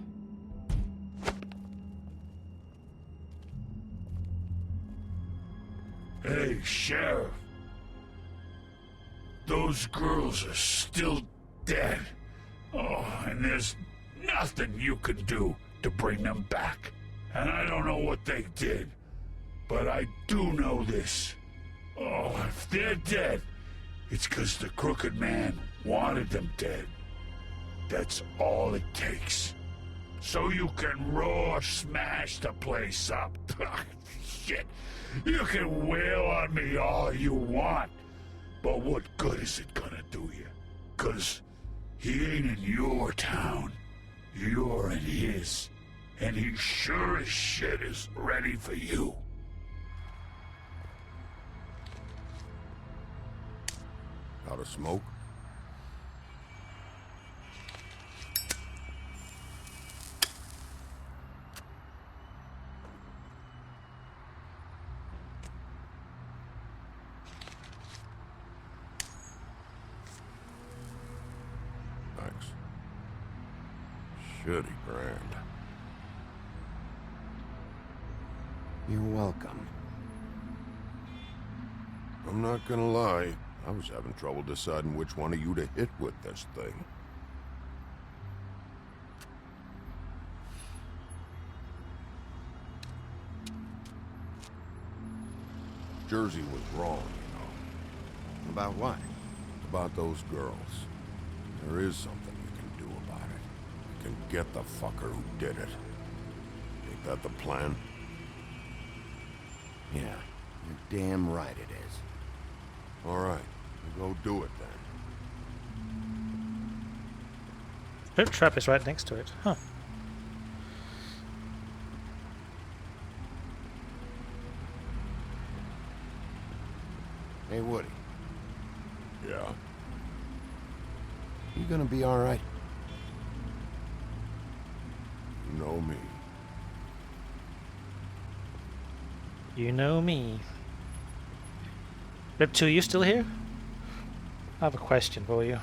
Hey, Sheriff. Those girls are still dead. Oh, and there's nothing you can do to bring them back. And I don't know what they did, but I do know this. Oh, if they're dead, it's 'cause the Crooked Man wanted them dead. That's all it takes. So you can roar smash the place up. Shit. You can wail on me all you want, but what good is it gonna do you? 'Cause he ain't in your town. You're in his. And he sure as shit is ready for you. Got a smoke? Shitty brand. You're welcome. I'm not gonna lie, I was having trouble deciding which one of you to hit with this thing. Jersey was wrong, you know. About what? About those girls. There is something we can do about it. We can get the fucker who did it. Ain't that the plan? Yeah, you're damn right it is. All right, we'll go do it then. Trip trap is right next to it. Huh. Hey, Woody. Yeah? You gonna be all right? You know me. You know me. Rip 2, you still here? I have a question for you.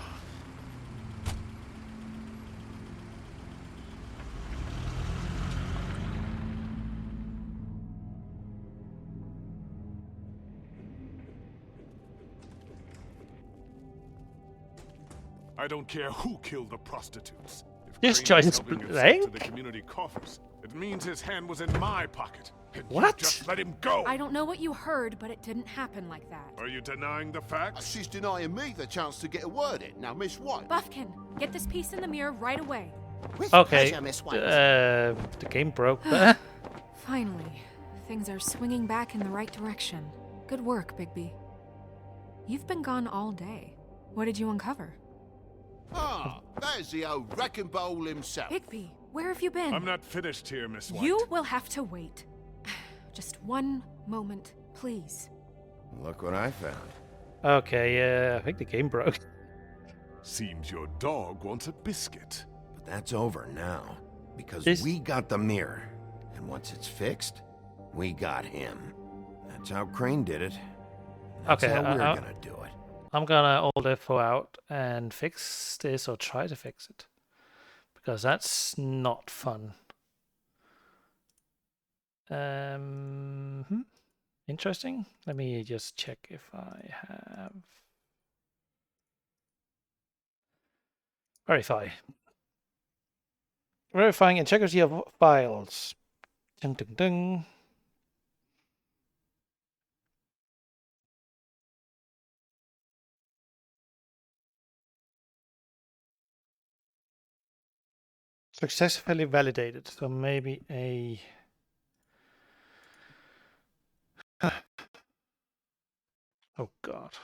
I don't care who killed the prostitutes. If This Crane choice was is helping himself blank? to the community coffers, it means his hand was in my pocket. And you What? just let him go. I don't know what you heard, but it didn't happen like that. Are you denying the facts? She's denying me the chance to get a word in. Now, Miss White. Buffkin, get this piece in the mirror right away. With Okay. pleasure, Miss White. The game broke. Finally, things are swinging back in the right direction. Good work, Bigby. You've been gone all day. What did you uncover? Ah, there's the old wrecking bowl himself. Bigby, where have you been? I'm not finished here, Miss White. You will have to wait. Just one moment, please. Look what I found. Okay, yeah, I think the game broke. Seems your dog wants a biscuit. But that's over now. Because This- we got the mirror. And once it's fixed, we got him. That's how Crane did it. That's Okay, how we're I- gonna do it. I'm gonna hold F4 out and fix this, or try to fix it. Because that's not fun. Interesting. Let me just check if I have... Verify. Verifying integrity of files. Dun, dun, dun. Successfully validated. So maybe a... Oh god.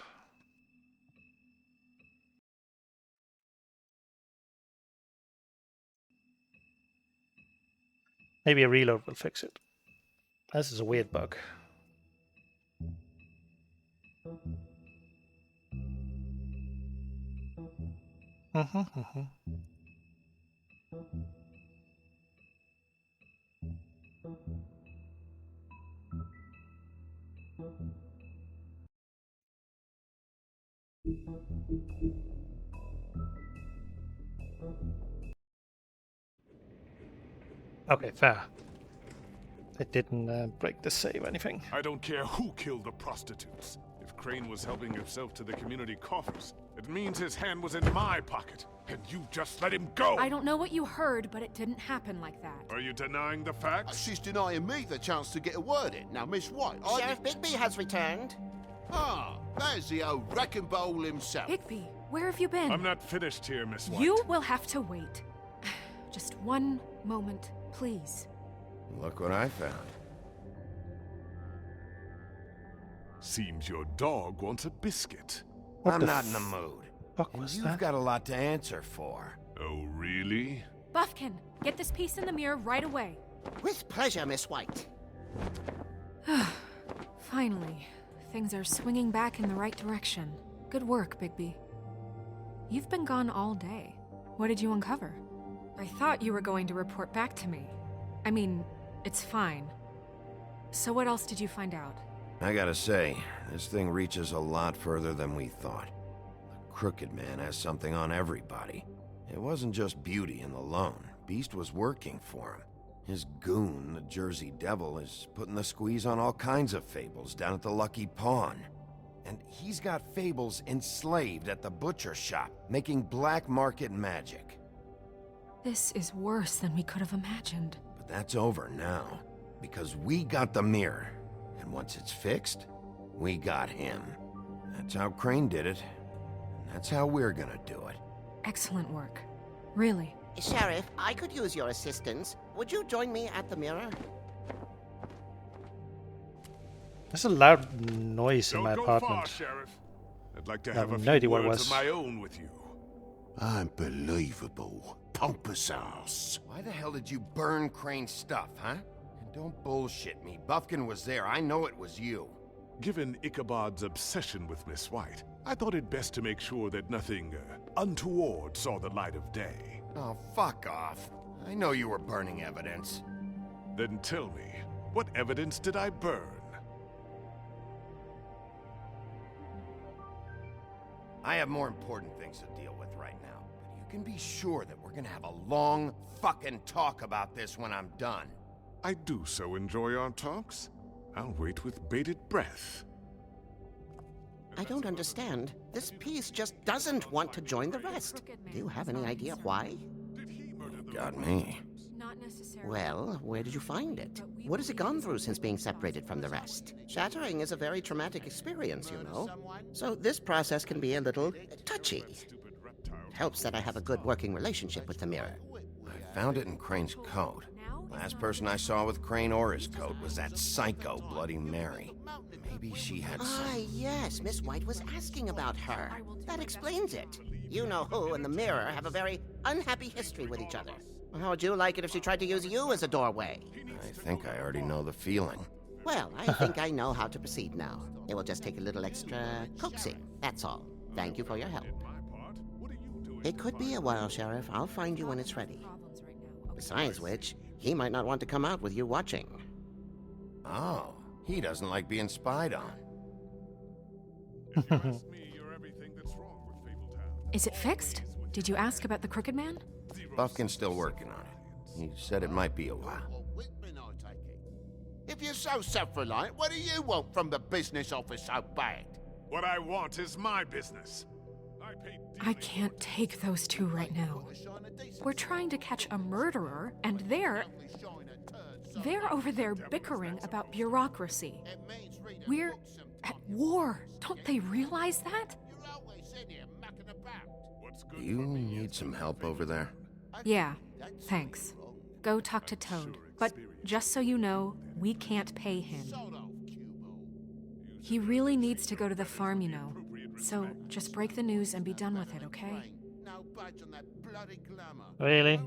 Maybe a reload will fix it. This is a weird bug. Okay, fair. It didn't break the save or anything. I don't care who killed the prostitutes. If Crane was helping himself to the community coffers, it means his hand was in my pocket. And you just let him go. I don't know what you heard, but it didn't happen like that. Are you denying the facts? She's denying me the chance to get a word in. Now, Miss White, Sheriff Bigby has returned. Ah, there's the old wrecking bowl himself. Bigby, where have you been? I'm not finished here, Miss White. You will have to wait. Just one moment, please. Look what I found. Seems your dog wants a biscuit. I'm not in the mood. Fuck And was you've that? got a lot to answer for. Oh, really? Buffkin, get this piece in the mirror right away. With pleasure, Miss White. Finally, things are swinging back in the right direction. Good work, Bigby. You've been gone all day. What did you uncover? I thought you were going to report back to me. I mean, it's fine. So what else did you find out? I gotta say, this thing reaches a lot further than we thought. The Crooked Man has something on everybody. It wasn't just Beauty and the loan, Beast was working for him. His goon, the Jersey Devil, is putting the squeeze on all kinds of Fables down at the Lucky Pawn. And he's got Fables enslaved at the butcher shop, making black market magic. This is worse than we could have imagined. But that's over now, because we got the mirror. And once it's fixed, we got him. That's how Crane did it. And that's how we're gonna do it. Excellent work. Really. Sheriff, I could use your assistance. Would you join me at the mirror? There's a loud noise in my Don't go apartment. far, Sheriff. I'd like to I have have a no idea few what it words was. of my own with you. Unbelievable. Pompous ass. Why the hell did you burn Crane's stuff, huh? And don't bullshit me. Buffkin was there. I know it was you. Given Ichabod's obsession with Miss White, I thought it best to make sure that nothing untoward saw the light of day. Oh, fuck off. I know you were burning evidence. Then tell me, what evidence did I burn? I have more important things to deal with right now. But you can be sure that we're gonna have a long fucking talk about this when I'm done. I do so enjoy our talks. I'll wait with bated breath. I don't understand. This piece just doesn't want to join the rest. Do you have any idea why? Got me. Not necessarily. Well, where did you find it? What has it gone through since being separated from the rest? Shattering is a very traumatic experience, you know. So this process can be a little touchy. It helps that I have a good working relationship with the mirror. I found it in Crane's coat. Last person I saw with Crane or his coat was that psycho Bloody Mary. Maybe she had some... Ah, yes, Miss White was asking about her. That explains it. You know who and the mirror have a very unhappy history with each other. How would you like it if she tried to use you as a doorway? I think I already know the feeling. Well, I think I know how to proceed now. It will just take a little extra coaxing, that's all. Thank you for your help. It could be a while, Sheriff. I'll find you when it's ready. Besides which, he might not want to come out with you watching. Oh, he doesn't like being spied on. Is it fixed? Did you ask about the Crooked Man? Buffkin's still working on it. He said it might be a while. If you're so self-reliant, what do you want from the business office so bad? What I want is my business. I can't take those two right now. We're trying to catch a murderer, and they're over there bickering about bureaucracy. We're at war. Don't they realize that? Do you need some help over there? Yeah, thanks. Go talk to Toad. But just so you know, we can't pay him. He really needs to go to the farm, you know. So just break the news and be done with it, okay? Really?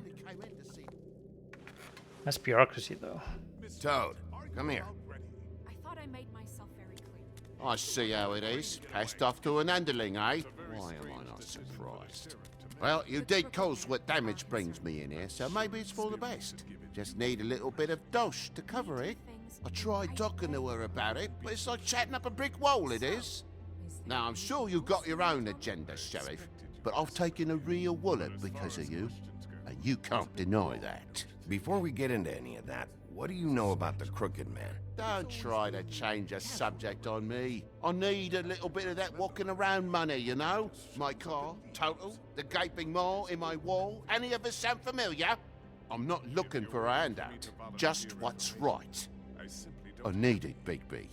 That's bureaucracy, though. Toad, come here. I thought I made myself very clear. I see how it is. Passed off to an underling, eh? Why am I not surprised? Well, you did cause what damage brings me in here, so maybe it's for the best. Just need a little bit of dosh to cover it. I tried talking to her about it, but it's like chatting up a brick wall, it is. Now, I'm sure you've got your own agenda, Sheriff, but I've taken a real wallet because of you, and you can't deny that. Before we get into any of that, what do you know about the Crooked Man? Don't try to change a subject on me. I need a little bit of that walking around money, you know? My car, total, the gaping maw in my wall. Any of us sound familiar? I'm not looking for a handout, just what's right. I need it, Bigby.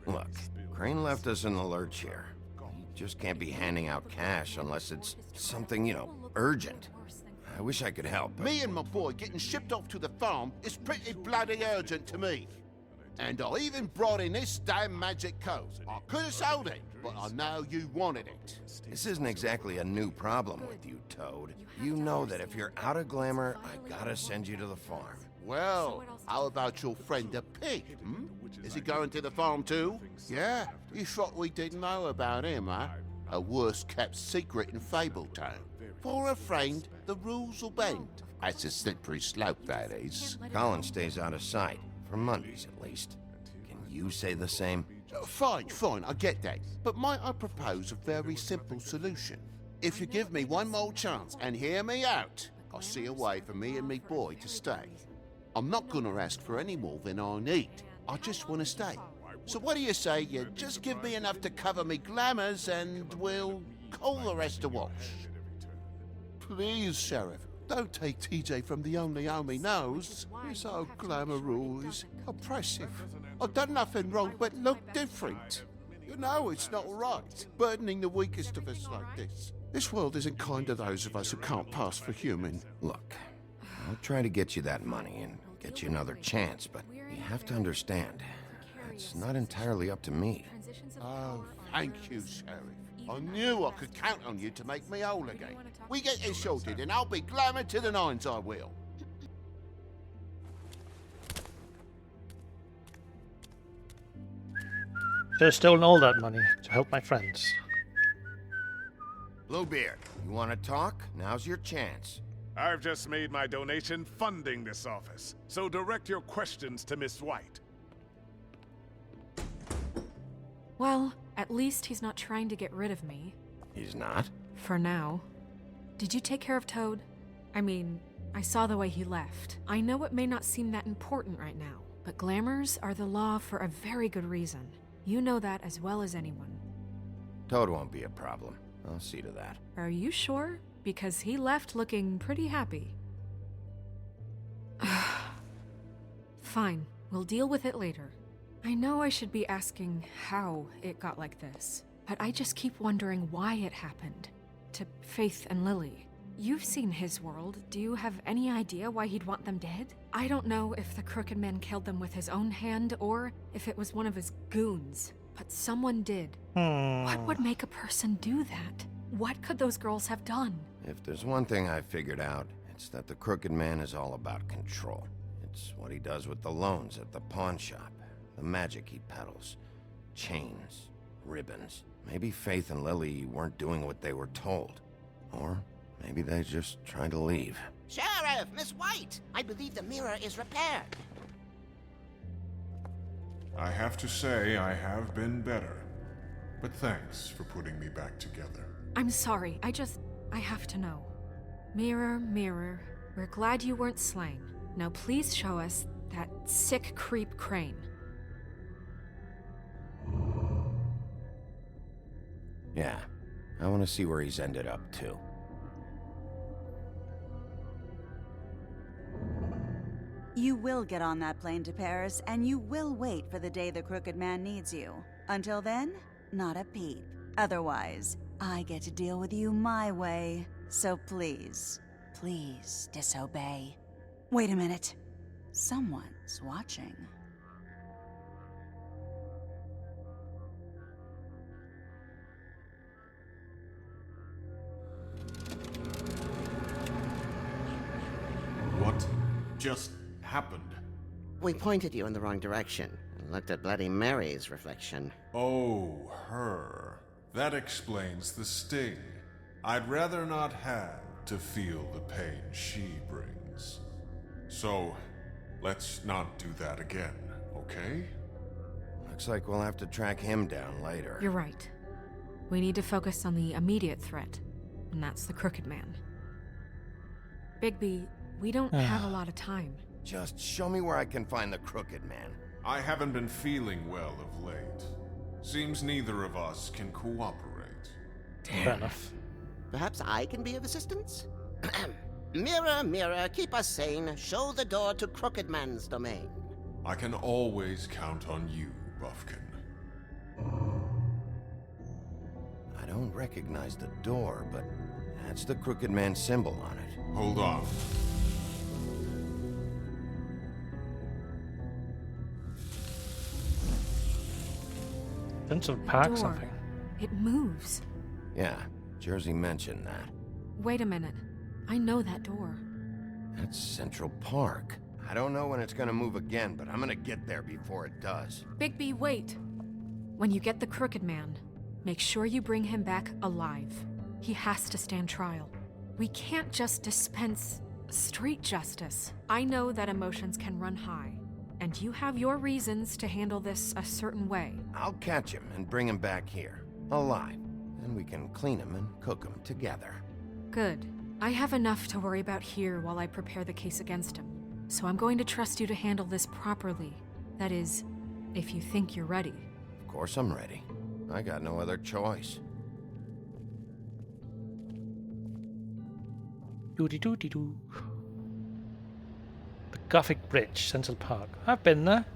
Look, Crane left us in the lurch here. You just can't be handing out cash unless it's something, you know, urgent. I wish I could help, but... Me and my boy getting shipped off to the farm is pretty bloody urgent to me. And I even brought in this damn magic coat. I could have sold it, but I know you wanted it. This isn't exactly a new problem with you, Toad. You know that if you're out of glamour, I gotta send you to the farm. Well, how about your friend the pig, hmm? Is he going to the farm too? Yeah? You thought we didn't know about him, huh? A worst-kept secret in Fabletown. For a friend, the rules will bend. That's a slippery slope, that is. Colin stays out of sight, for Mondays at least. Can you say the same? Fine, I get that. But might I propose a very simple solution? If you give me one more chance and hear me out, I see a way for me and me boy to stay. I'm not gonna ask for any more than I need. I just want to stay. So what do you say you just give me enough to cover me glamours and we'll call the rest a wash? Please, Sheriff, don't take TJ from the only home he knows. This old glamour rule is oppressive. I've done nothing wrong but look different. You know it's not right, burdening the weakest of us like this. This world isn't kind to those of us who can't pass for human. Look, I'll try to get you that money and get you another chance, but you have to understand, it's not entirely up to me. Oh, thank you, Sheriff. I knew I could count on you to make me whole again. We get this sorted and I'll be glamour to the nines, I will. Should have stolen all that money to help my friends. Bluebeard, you want to talk? Now's your chance. I've just made my donation funding this office, so direct your questions to Miss White. Well, at least he's not trying to get rid of me. He's not? For now. Did you take care of Toad? I mean, I saw the way he left. I know it may not seem that important right now, but glamours are the law for a very good reason. You know that as well as anyone. Toad won't be a problem. I'll see to that. Are you sure? Because he left looking pretty happy. Fine, we'll deal with it later. I know I should be asking how it got like this, but I just keep wondering why it happened. To Faith and Lily. You've seen his world. Do you have any idea why he'd want them dead? I don't know if the Crooked Man killed them with his own hand or if it was one of his goons, but someone did. What would make a person do that? What could those girls have done? If there's one thing I figured out, it's that the Crooked Man is all about control. It's what he does with the loans at the pawn shop, the magic he peddles, chains, ribbons. Maybe Faith and Lily weren't doing what they were told. Or maybe they're just trying to leave. Sheriff, Miss White! I believe the mirror is repaired. I have to say I have been better. But thanks for putting me back together. I'm sorry, I have to know. Mirror, mirror, we're glad you weren't slain. Now please show us that sick creep Crane. Yeah, I want to see where he's ended up, too. You will get on that plane to Paris, and you will wait for the day the Crooked Man needs you. Until then, not a peep. Otherwise, I get to deal with you my way. So please, please disobey. Wait a minute. Someone's watching. What just happened? We pointed you in the wrong direction and looked at Bloody Mary's reflection. Oh, her. That explains the sting. I'd rather not have to feel the pain she brings. So, let's not do that again, okay? Looks like we'll have to track him down later. You're right. We need to focus on the immediate threat, and that's the Crooked Man. Bigby, we don't have a lot of time. Just show me where I can find the Crooked Man. I haven't been feeling well of late. Seems neither of us can cooperate. Fair enough. Perhaps I can be of assistance? Mirror, mirror, keep us sane. Show the door to Crooked Man's domain. I can always count on you, Buffkin. I don't recognize the door, but that's the Crooked Man symbol on it. Hold on. Didn't sort of pack Door. something. It moves. Yeah, Jersey mentioned that. Wait a minute. I know that door. That's Central Park. I don't know when it's gonna move again, but I'm gonna get there before it does. Bigby, wait. When you get the Crooked Man, make sure you bring him back alive. He has to stand trial. We can't just dispense street justice. I know that emotions can run high, and you have your reasons to handle this a certain way. I'll catch him and bring him back here, alive. Then we can clean him and cook him together. Good. I have enough to worry about here while I prepare the case against him. So I'm going to trust you to handle this properly. That is, if you think you're ready. Of course I'm ready. I got no other choice. Doody-doody-doo. The Gothic Bridge, Central Park. I've been there.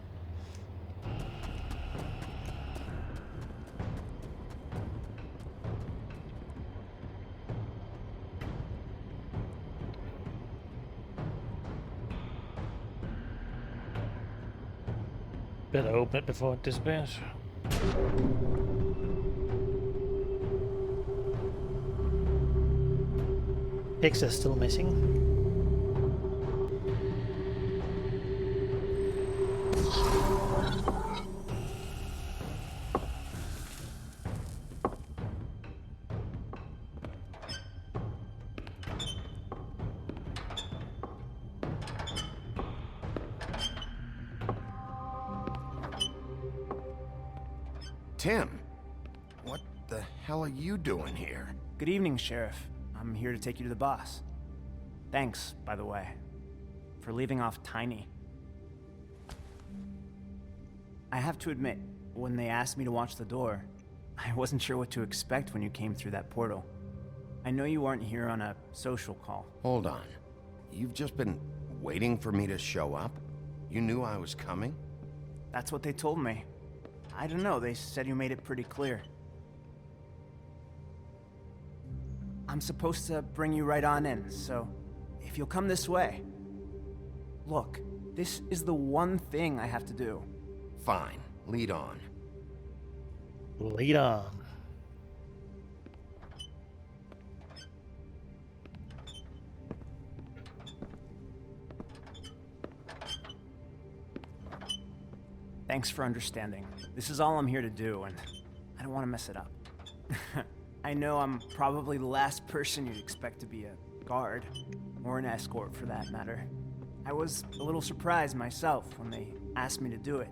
Better open it before it disappears. Pigs are still missing. Tim, what the hell are you doing here? Good evening, Sheriff. I'm here to take you to the boss. Thanks, by the way, for leaving off Tiny. I have to admit, when they asked me to watch the door, I wasn't sure what to expect when you came through that portal. I know you aren't here on a social call. Hold on. You've just been waiting for me to show up? You knew I was coming? That's what they told me. I don't know, they said you made it pretty clear. I'm supposed to bring you right on in, so if you'll come this way. Look, this is the one thing I have to do. Fine, lead on. Lead on. Thanks for understanding. This is all I'm here to do, and I don't want to mess it up. I know I'm probably the last person you'd expect to be a guard, or an escort for that matter. I was a little surprised myself when they asked me to do it.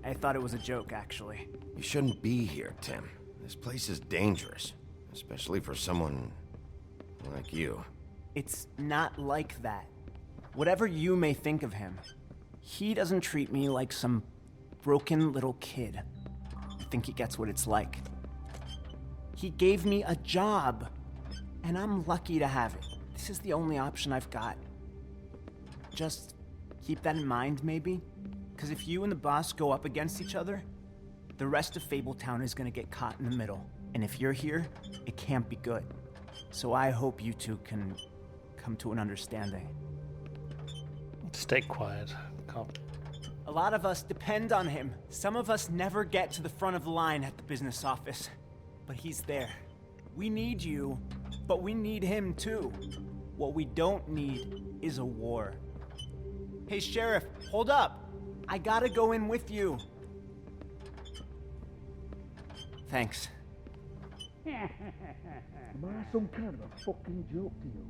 I thought it was a joke, actually. You shouldn't be here, Tim. This place is dangerous, especially for someone like you. It's not like that. Whatever you may think of him, he doesn't treat me like some broken little kid. I think he gets what it's like. He gave me a job, and I'm lucky to have it. This is the only option I've got. Just keep that in mind, maybe? Because if you and the boss go up against each other, the rest of Fabletown is gonna get caught in the middle. And if you're here, it can't be good. So I hope you two can come to an understanding. Stay quiet. Can't. A lot of us depend on him. Some of us never get to the front of the line at the business office. But he's there. We need you, but we need him too. What we don't need is a war. Hey, Sheriff, hold up. I gotta go in with you. Thanks. Am I some kind of a fucking joke to you?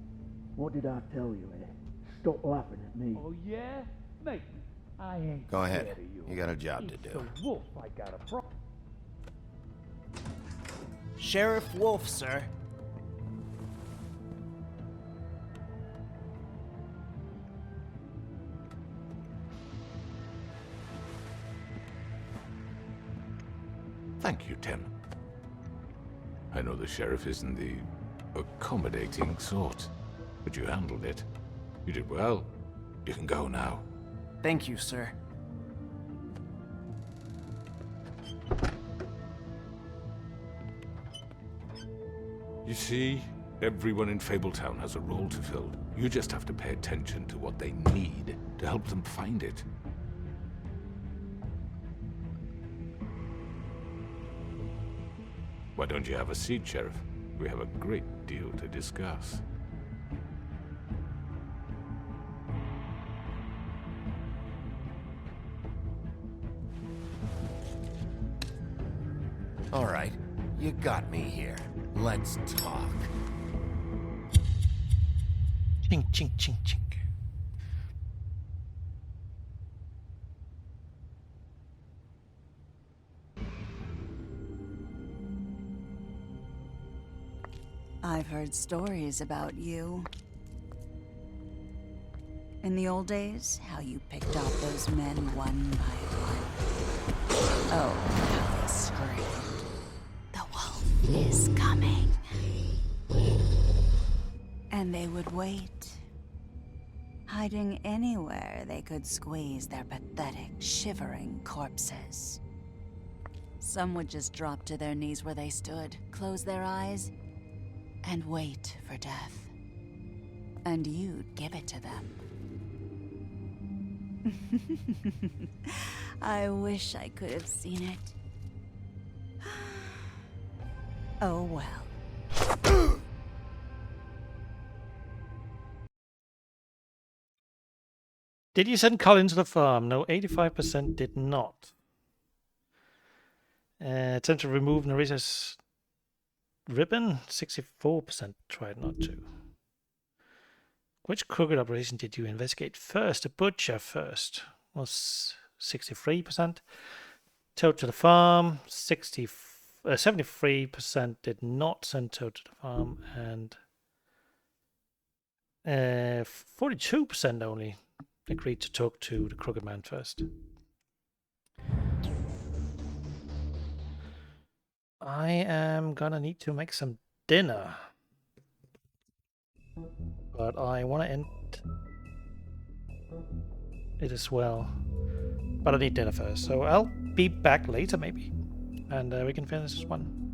What did I tell you, eh? Stop laughing at me. Oh, yeah? Mate, I ain't Go ahead. scared of you. You got a job to It's do. the wolf I got a problem. Sheriff Wolf, sir. Thank you, Tim. I know the sheriff isn't the accommodating sort, but you handled it. You did well. You can go now. Thank you, sir. You see, everyone in Fabletown has a role to fill. You just have to pay attention to what they need to help them find it. Why don't you have a seat, Sheriff? We have a great deal to discuss. All right, you got me here. Let's talk. Chink, chink, chink, chink. I've heard stories about you. In the old days, how you picked off those men one by one. Oh, how they screamed. The wolf is coming. And they would wait, hiding anywhere they could squeeze their pathetic, shivering corpses. Some would just drop to their knees where they stood, close their eyes, and wait for death. And you'd give it to them. I wish I could have seen it. Oh well. Did you send Colin to the farm? No, 85% did not. Attempt to remove Narisa's ribbon? 64% tried not to. Which crooked operation did you investigate first? The butcher first was 63%. Toad to the farm, 73% did not send Toad to the farm, and 42% only agreed to talk to the crooked man first. I am gonna need to make some dinner. But I want to end it as well. But I need dinner first, so I'll be back later maybe. And we can finish this one.